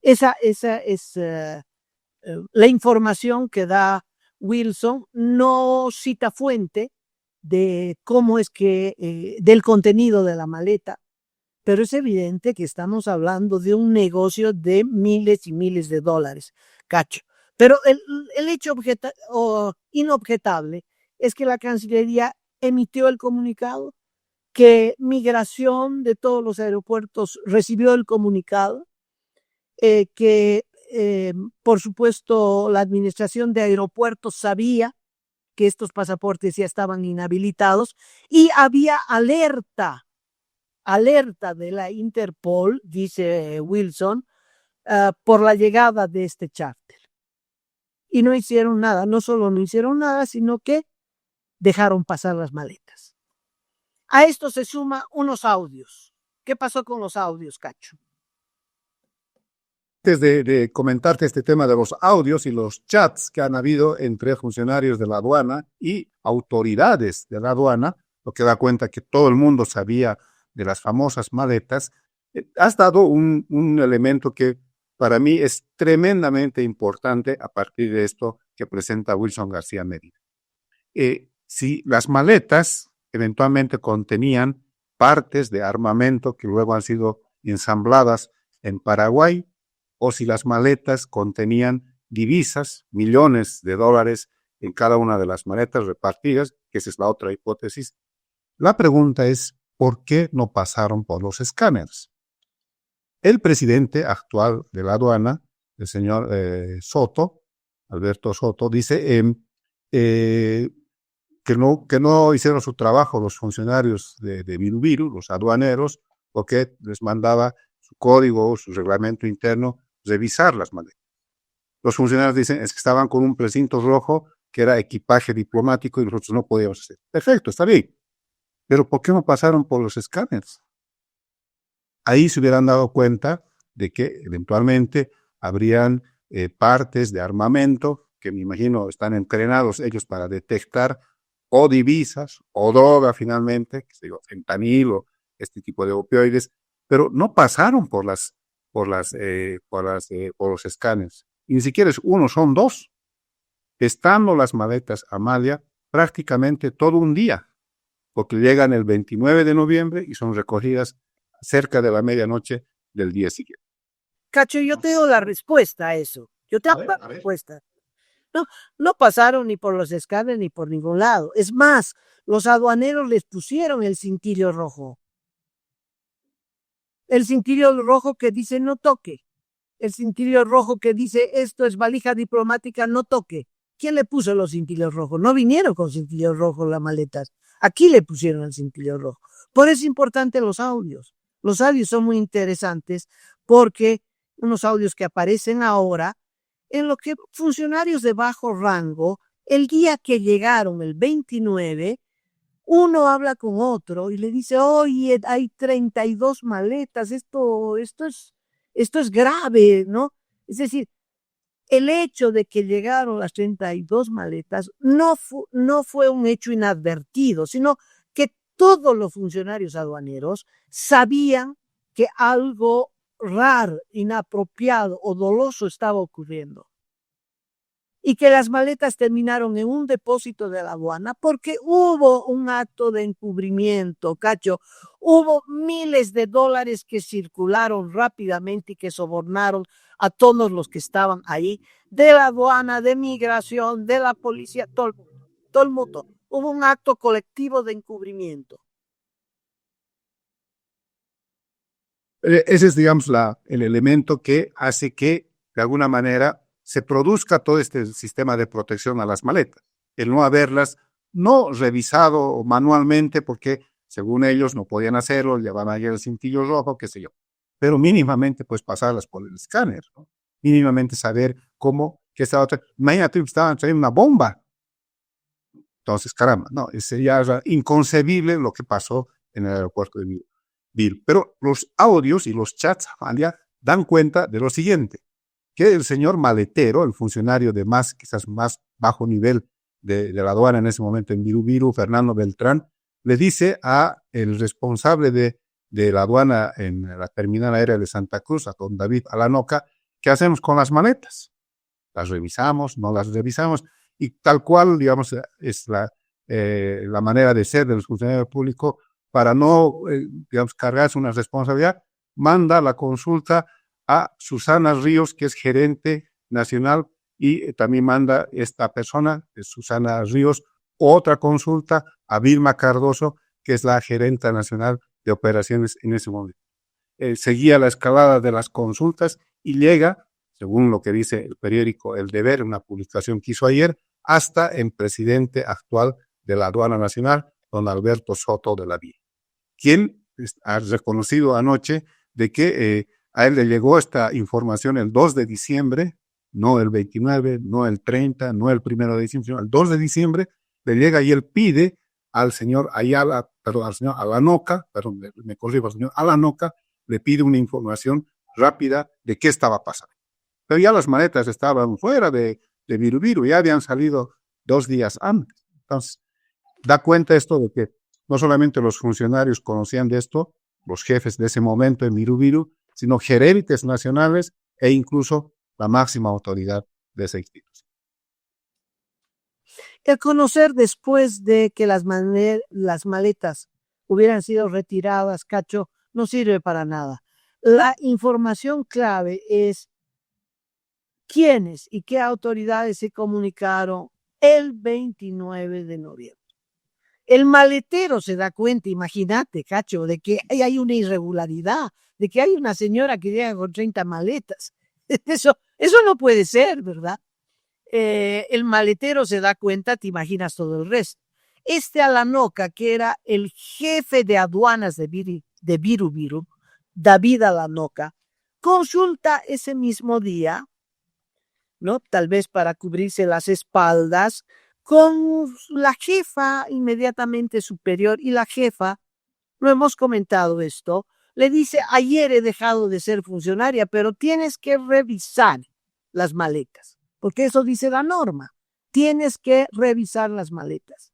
Speaker 1: Esa es la información que da Wilson. No cita fuente de cómo es que, del contenido de la maleta, pero es evidente que estamos hablando de un negocio de miles y miles de dólares, cacho. Pero el hecho inobjetable es que la Cancillería emitió el comunicado, que migración de todos los aeropuertos recibió el comunicado, que por supuesto la administración de aeropuertos sabía que estos pasaportes ya estaban inhabilitados y había alerta de la Interpol, dice Wilson, por la llegada de este charter. Y no hicieron nada, no solo no hicieron nada, sino que dejaron pasar las maletas. A esto se suma unos audios. ¿Qué pasó con los audios, Cacho?
Speaker 2: Antes de comentarte este tema de los audios y los chats que han habido entre funcionarios de la aduana y autoridades de la aduana, lo que da cuenta que todo el mundo sabía de las famosas maletas, has dado un elemento que para mí es tremendamente importante a partir de esto que presenta Wilson García Mérida. Si las maletas eventualmente contenían partes de armamento que luego han sido ensambladas en Paraguay, o si las maletas contenían divisas, millones de dólares en cada una de las maletas repartidas, que esa es la otra hipótesis. La pregunta es, ¿por qué no pasaron por los escáneres? El presidente actual de la aduana, el señor Soto, Alberto Soto, dice que no hicieron su trabajo los funcionarios de Virubiru, los aduaneros, porque les mandaba su código, su reglamento interno, revisar las maletas. Los funcionarios dicen es que estaban con un precinto rojo que era equipaje diplomático y nosotros no podíamos hacer. Perfecto, está bien. Pero ¿por qué no pasaron por los escáneres? Ahí se hubieran dado cuenta de que eventualmente habrían partes de armamento que me imagino están entrenados ellos para detectar o divisas o droga finalmente, que se digo, fentanilo, este tipo de opioides, pero no pasaron por los escáneres. Y ni siquiera es uno, son dos. Estando las maletas, Amalia, prácticamente todo un día, porque llegan el 29 de noviembre y son recogidas cerca de la medianoche del día siguiente.
Speaker 1: Cacho, yo tengo la respuesta a eso. Yo tengo la respuesta. No pasaron ni por los escáneres ni por ningún lado. Es más, los aduaneros les pusieron el cintillo rojo. El cintillo rojo que dice no toque. El cintillo rojo que dice esto es valija diplomática, no toque. ¿Quién le puso los cintillos rojos? No vinieron con cintillos rojos las maletas. Aquí le pusieron el cintillo rojo. Por eso es importante los audios. Los audios son muy interesantes porque unos audios que aparecen ahora en lo que funcionarios de bajo rango, el día que llegaron, el 29, uno habla con otro y le dice, oye, hay 32 maletas, esto es grave, ¿no? Es decir, el hecho de que llegaron las 32 maletas no fue un hecho inadvertido, sino que todos los funcionarios aduaneros sabían que algo raro, inapropiado o doloso estaba ocurriendo. Y que las maletas terminaron en un depósito de la aduana porque hubo un acto de encubrimiento, Cacho. Hubo miles de dólares que circularon rápidamente y que sobornaron a todos los que estaban ahí, de la aduana, de migración, de la policía, todo el mundo. Hubo un acto colectivo de encubrimiento.
Speaker 2: Ese es, digamos, el elemento que hace que, de alguna manera, se produzca todo este sistema de protección a las maletas. El no haberlas no revisado manualmente porque, según ellos, no podían hacerlo, llevaban ahí el cintillo rojo, qué sé yo. Pero mínimamente, pues, pasarlas por el escáner, ¿no? Mínimamente saber qué estaba trayendo. Imagínate, estaban trayendo una bomba. Entonces, caramba, no, sería inconcebible lo que pasó en el aeropuerto de Bill. Pero los audios y los chats dan cuenta de lo siguiente, que el señor maletero, el funcionario de quizás más bajo nivel de la aduana en ese momento en Biru, Fernando Beltrán, le dice a el responsable de la aduana en la terminal aérea de Santa Cruz, a don David Alanoca, ¿qué hacemos con las maletas? ¿Las revisamos? ¿No las revisamos? Y tal cual, digamos, es la manera de ser del funcionario público para no, digamos, cargarse una responsabilidad, manda la consulta a Susana Ríos, que es gerente nacional, y también manda esta persona, Susana Ríos, otra consulta a Vilma Cardoso, que es la gerenta nacional de operaciones en ese momento. Seguía la escalada de las consultas y llega, según lo que dice el periódico El Deber, una publicación que hizo ayer, hasta el presidente actual de la Aduana Nacional, don Alberto Soto de la Villa, quien ha reconocido anoche de que a él le llegó esta información el 2 de diciembre, no el 29, no el 30, no el 1 de diciembre, sino el 2 de diciembre, le llega y él pide al señor al señor Alanoca, me corrijo, al señor Alanoca, le pide una información rápida de qué estaba pasando. Pero ya las maletas estaban fuera de Biru, ya habían salido 2 días antes. Entonces, da cuenta esto de que no solamente los funcionarios conocían de esto, los jefes de ese momento en Biru, sino gerentes nacionales e incluso la máxima autoridad de esa institución.
Speaker 1: El conocer después de que las maletas hubieran sido retiradas, Cacho, no sirve para nada. La información clave es quiénes y qué autoridades se comunicaron el 29 de noviembre. El maletero se da cuenta, imagínate, Cacho, de que hay una irregularidad, de que hay una señora que llega con 30 maletas. Eso no puede ser, ¿verdad? El maletero se da cuenta, te imaginas todo el resto. Alanoca, que era el jefe de aduanas de Biru, David Alanoca, consulta ese mismo día, ¿no? Tal vez para cubrirse las espaldas, con la jefa inmediatamente superior, y la jefa, no hemos comentado esto, le dice, ayer he dejado de ser funcionaria, pero tienes que revisar las maletas, porque eso dice la norma, tienes que revisar las maletas.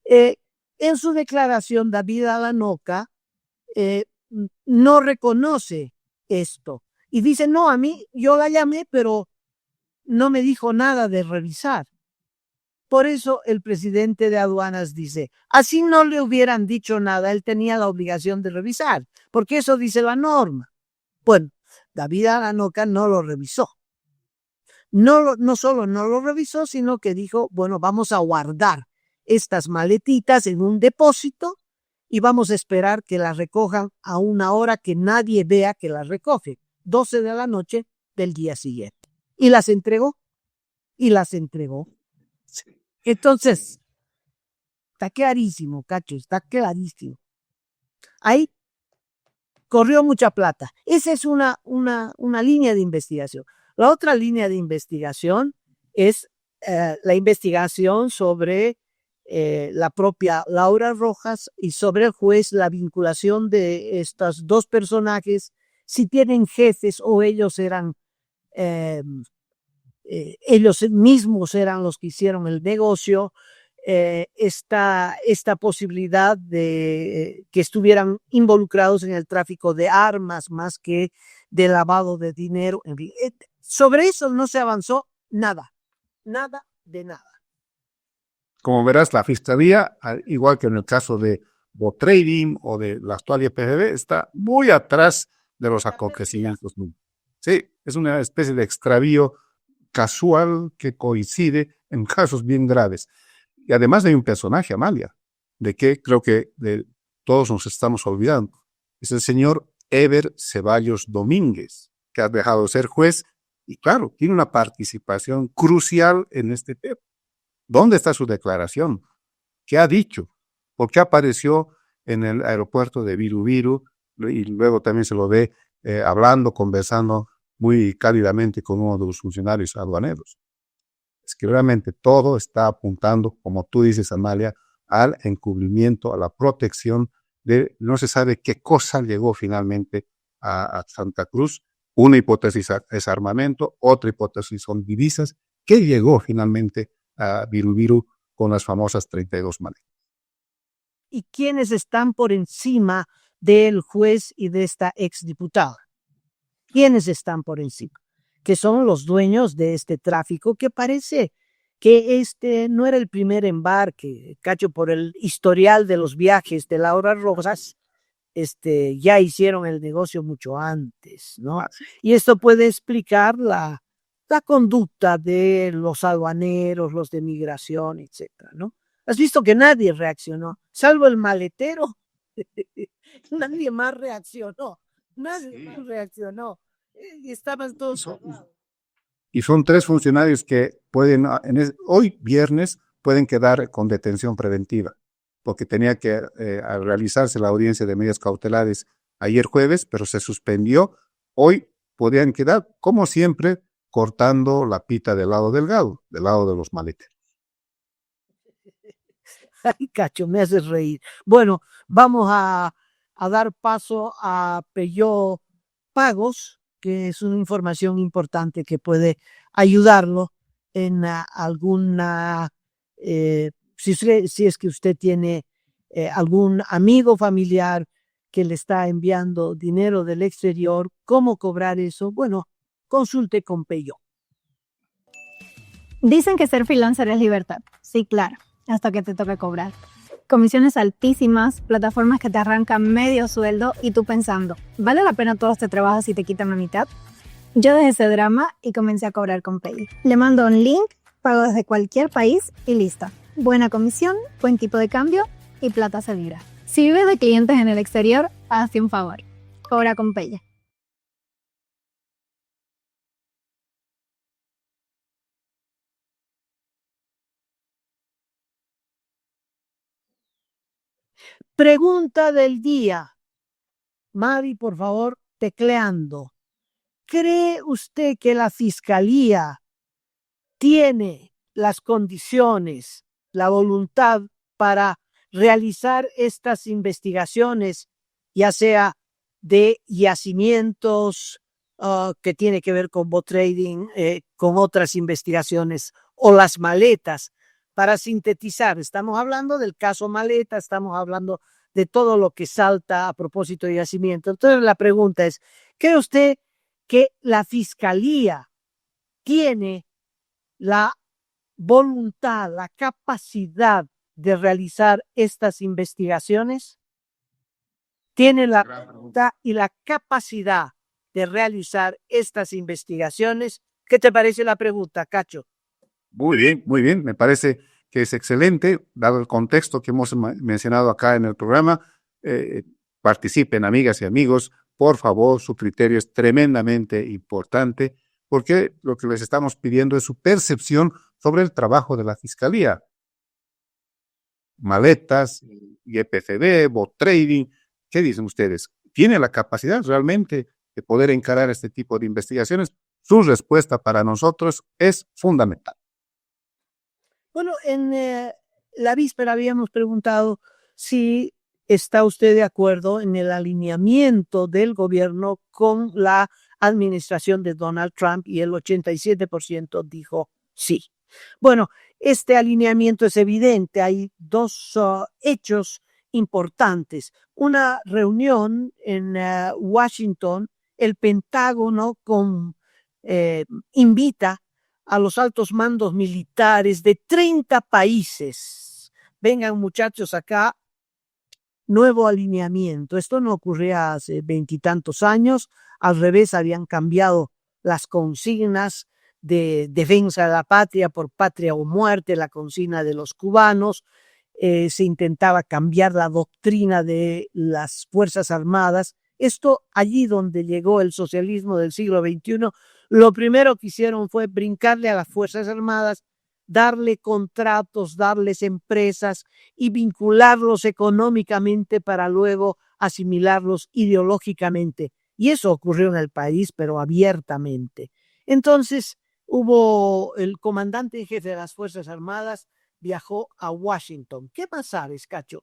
Speaker 1: En su declaración, David Alanoca no reconoce esto y dice, no, a mí, yo la llamé, pero no me dijo nada de revisar. Por eso el presidente de aduanas dice, así no le hubieran dicho nada, él tenía la obligación de revisar, porque eso dice la norma. Bueno, David Alanoca no lo revisó. No solo no lo revisó, sino que dijo, bueno, vamos a guardar estas maletitas en un depósito y vamos a esperar que las recojan a una hora que nadie vea que las recoge, 12 de la noche del día siguiente. Y las entregó. Entonces, está clarísimo, Cacho, está clarísimo. Ahí corrió mucha plata. Esa es una línea de investigación. La otra línea de investigación es la investigación sobre la propia Laura Rojas y sobre el juez, la vinculación de estos dos personajes, si tienen jefes o ellos eran ellos mismos eran los que hicieron el negocio, esta posibilidad de que estuvieran involucrados en el tráfico de armas más que de lavado de dinero. En fin, sobre eso no se avanzó nada de nada.
Speaker 2: Como verás, la Fiscalía, igual que en el caso de bot trading o de la actual YPF, está muy atrás de los acontecimientos. Sí, es una especie de extravío casual que coincide en casos bien graves. Y además hay un personaje, Amalia, de que creo que todos nos estamos olvidando. Es el señor Eber Ceballos Domínguez, que ha dejado de ser juez y, claro, tiene una participación crucial en este tema. ¿Dónde está su declaración? ¿Qué ha dicho? ¿Por qué apareció en el aeropuerto de Viru Viru? Y luego también se lo ve hablando, conversando muy cálidamente con uno de los funcionarios aduaneros. Es que realmente todo está apuntando, como tú dices, Amalia, al encubrimiento, a la protección de no se sabe qué cosa llegó finalmente a Santa Cruz. Una hipótesis es armamento, otra hipótesis son divisas. ¿Qué llegó finalmente a Viru Viru con las famosas 32 maletas?
Speaker 1: ¿Y quiénes están por encima del juez y de esta exdiputada? ¿Quiénes están por encima? Que son los dueños de este tráfico, que parece que este no era el primer embarque, Cacho, por el historial de los viajes de Laura Rojas, ya hicieron el negocio mucho antes, ¿no? Y esto puede explicar la conducta de los aduaneros, los de migración, etcétera, ¿no? Has visto que nadie reaccionó, salvo el maletero. Nadie más reaccionó. Nadie más reaccionó. Y estaban todos.
Speaker 2: Y son 3 funcionarios que pueden, hoy viernes, pueden quedar con detención preventiva, porque tenía que realizarse la audiencia de medidas cautelares ayer jueves, pero se suspendió. Hoy podrían quedar, como siempre, cortando la pita del lado delgado, del lado de los maleteros.
Speaker 1: Ay, Cacho, me haces reír. Bueno, vamos a dar paso a Peugeot Pagos, que es una información importante que puede ayudarlo en alguna, si es que usted tiene algún amigo familiar que le está enviando dinero del exterior, ¿cómo cobrar eso? Bueno, consulte con Peugeot.
Speaker 3: Dicen que ser freelancer es libertad. Sí, claro, hasta que te toque cobrar. Comisiones altísimas, plataformas que te arrancan medio sueldo y tú pensando, ¿vale la pena todo este trabajo si te quitan la mitad? Yo dejé ese drama y comencé a cobrar con Pay. Le mando un link, pago desde cualquier país y listo. Buena comisión, buen tipo de cambio y plata segura. Si vives de clientes en el exterior, hazte un favor. Cobra con Pay.
Speaker 1: Pregunta del día. Mari, por favor, tecleando. ¿Cree usted que la Fiscalía tiene las condiciones, la voluntad para realizar estas investigaciones, ya sea de yacimientos que tiene que ver con bot trading, con otras investigaciones, o las maletas? Para sintetizar, estamos hablando del caso maleta, estamos hablando de todo lo que salta a propósito de yacimiento. Entonces la pregunta es, ¿cree usted que la Fiscalía tiene la voluntad, la capacidad de realizar estas investigaciones? ¿Tiene la voluntad y la capacidad de realizar estas investigaciones? ¿Qué te parece la pregunta, Cacho?
Speaker 2: Muy bien. Me parece que es excelente, dado el contexto que hemos mencionado acá en el programa. Participen, amigas y amigos. Por favor, su criterio es tremendamente importante, porque lo que les estamos pidiendo es su percepción sobre el trabajo de la Fiscalía. Maletas, YPFB, bot trading, ¿qué dicen ustedes? ¿Tiene la capacidad realmente de poder encarar este tipo de investigaciones? su respuesta para nosotros es fundamental.
Speaker 1: Bueno, en la víspera habíamos preguntado si está usted de acuerdo en el alineamiento del gobierno con la administración de Donald Trump y el 87% dijo sí. Bueno, este alineamiento es evidente. Hay dos hechos importantes. Una reunión en Washington, el Pentágono invita a los altos mandos militares de 30 países. Vengan muchachos acá, nuevo alineamiento. Esto no ocurría hace 20 años. Al revés, habían cambiado las consignas de defensa de la patria por patria o muerte, la consigna de los cubanos. Se intentaba cambiar la doctrina de las Fuerzas Armadas. Esto allí donde llegó el socialismo del siglo XXI, lo primero que hicieron fue brincarle a las Fuerzas Armadas, darle contratos, darles empresas y vincularlos económicamente para luego asimilarlos ideológicamente. Y eso ocurrió en el país, pero abiertamente. Entonces, el comandante en jefe de las Fuerzas Armadas viajó a Washington. ¿Qué más sabes, Cacho?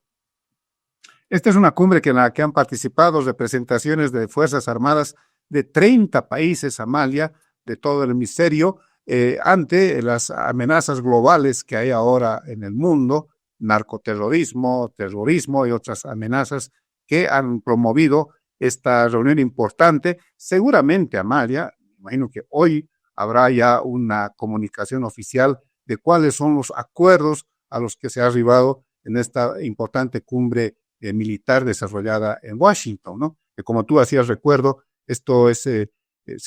Speaker 2: Esta es una cumbre en la que han participado representaciones de Fuerzas Armadas de 30 países, Amalia, de todo el hemisferio, ante las amenazas globales que hay ahora en el mundo, narcoterrorismo, terrorismo y otras amenazas que han promovido esta reunión importante. Seguramente, Amalia, imagino que hoy habrá ya una comunicación oficial de cuáles son los acuerdos a los que se ha arribado en esta importante cumbre militar desarrollada en Washington, ¿no? Que como tú hacías recuerdo, esto se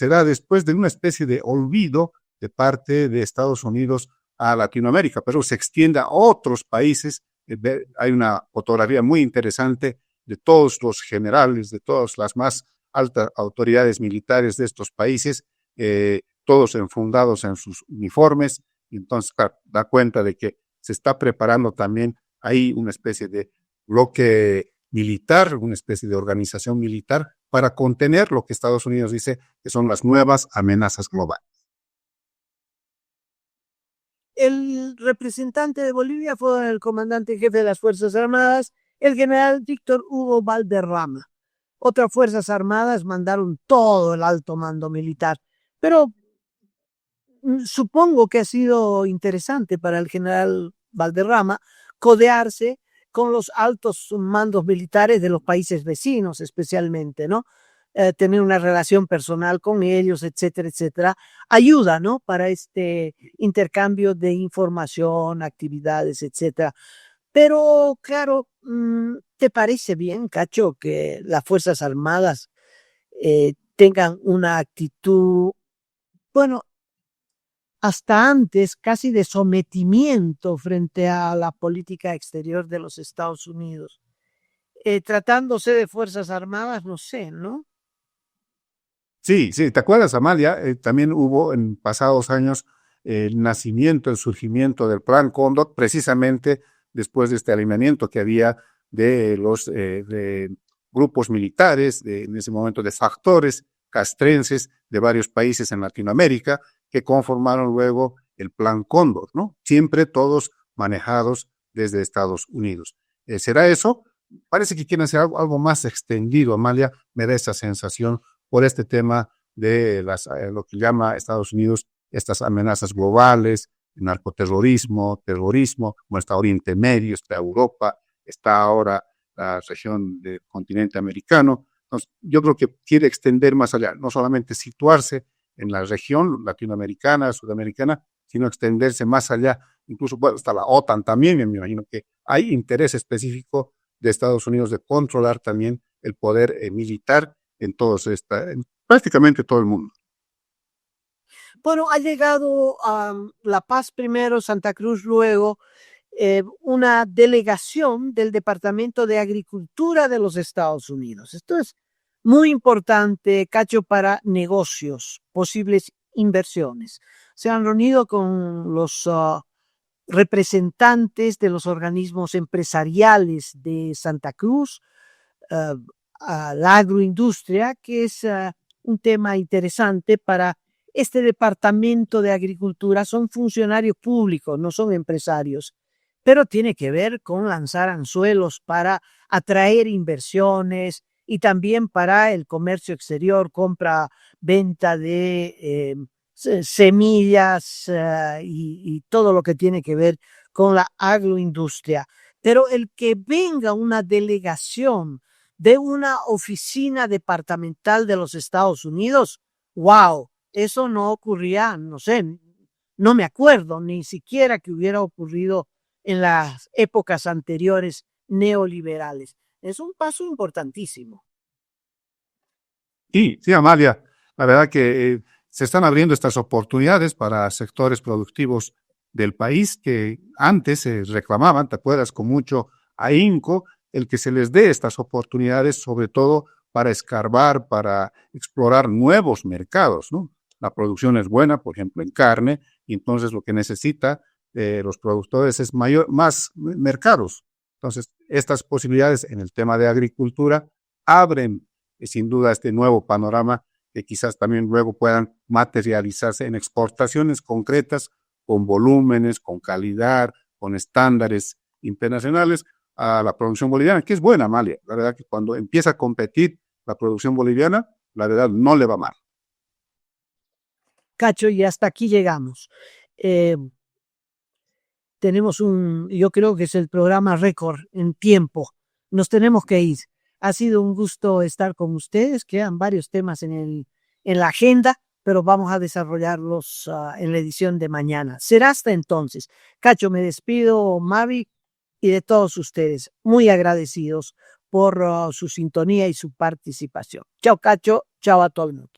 Speaker 2: da después de una especie de olvido de parte de Estados Unidos a Latinoamérica, pero se extiende a otros países. Hay una fotografía muy interesante de todos los generales, de todas las más altas autoridades militares de estos países, todos enfundados en sus uniformes, y entonces da cuenta de que se está preparando también ahí una especie de bloque militar, una especie de organización militar para contener lo que Estados Unidos dice que son las nuevas amenazas globales.
Speaker 1: El representante de Bolivia fue el comandante en jefe de las Fuerzas Armadas, el general Víctor Hugo Valderrama. Otras Fuerzas Armadas mandaron todo el alto mando militar, pero supongo que ha sido interesante para el general Valderrama codearse con los altos mandos militares de los países vecinos, especialmente, ¿no? Tener una relación personal con ellos, etcétera, etcétera, ayuda, ¿no? Para este intercambio de información, actividades, etcétera. Pero, claro, ¿te parece bien, Cacho, que las Fuerzas Armadas tengan una actitud, bueno, hasta antes casi de sometimiento frente a la política exterior de los Estados Unidos? Tratándose de Fuerzas Armadas, no sé, ¿no?
Speaker 2: Sí, ¿te acuerdas, Amalia? También hubo en pasados años el nacimiento, el surgimiento del Plan Cóndor, precisamente después de este alineamiento que había de los de grupos militares, en ese momento de factores castrenses de varios países en Latinoamérica, que conformaron luego el Plan Cóndor, ¿no? Siempre todos manejados desde Estados Unidos. ¿Será eso? Parece que quieren hacer algo más extendido, Amalia, me da esa sensación por este tema de lo que llama Estados Unidos estas amenazas globales, narcoterrorismo, terrorismo, como está Oriente Medio, está Europa, está ahora la región del continente americano. Entonces, yo creo que quiere extender más allá, no solamente situarse en la región latinoamericana, sudamericana, sino extenderse más allá, incluso bueno, hasta la OTAN también, me imagino que hay interés específico de Estados Unidos de controlar también el poder militar en prácticamente todo el mundo.
Speaker 1: Bueno, ha llegado a La Paz primero, Santa Cruz luego, una delegación del Departamento de Agricultura de los Estados Unidos. Esto es muy importante, Cacho, para negocios, posibles inversiones. Se han reunido con los representantes de los organismos empresariales de Santa Cruz, a la agroindustria, que es un tema interesante para este departamento de agricultura son funcionarios públicos, no son empresarios, pero tiene que ver con lanzar anzuelos para atraer inversiones y también para el comercio exterior, compra, venta de semillas y todo lo que tiene que ver con la agroindustria. Pero el que venga una delegación de una oficina departamental de los Estados Unidos, wow, eso no ocurría, no sé, no me acuerdo ni siquiera que hubiera ocurrido en las épocas anteriores neoliberales. Es un paso importantísimo.
Speaker 2: Sí, Amalia, la verdad que se están abriendo estas oportunidades para sectores productivos del país que antes se reclamaban, te acuerdas, con mucho ahínco, el que se les dé estas oportunidades, sobre todo para escarbar, para explorar nuevos mercados, ¿no? La producción es buena, por ejemplo, en carne, y entonces lo que necesita los productores es más mercados. Entonces, estas posibilidades en el tema de agricultura abren sin duda este nuevo panorama que quizás también luego puedan materializarse en exportaciones concretas con volúmenes, con calidad, con estándares internacionales a la producción boliviana, que es buena, Amalia. La verdad que cuando empieza a competir la producción boliviana, la verdad no le va mal.
Speaker 1: Cacho, y hasta aquí llegamos. Tenemos yo creo que es el programa récord en tiempo. Nos tenemos que ir. Ha sido un gusto estar con ustedes. Quedan varios temas en la agenda, pero vamos a desarrollarlos en la edición de mañana. Será hasta entonces. Cacho, me despido, Mavi, y de todos ustedes. Muy agradecidos por su sintonía y su participación. Chao, Cacho. Chao a todo el mundo.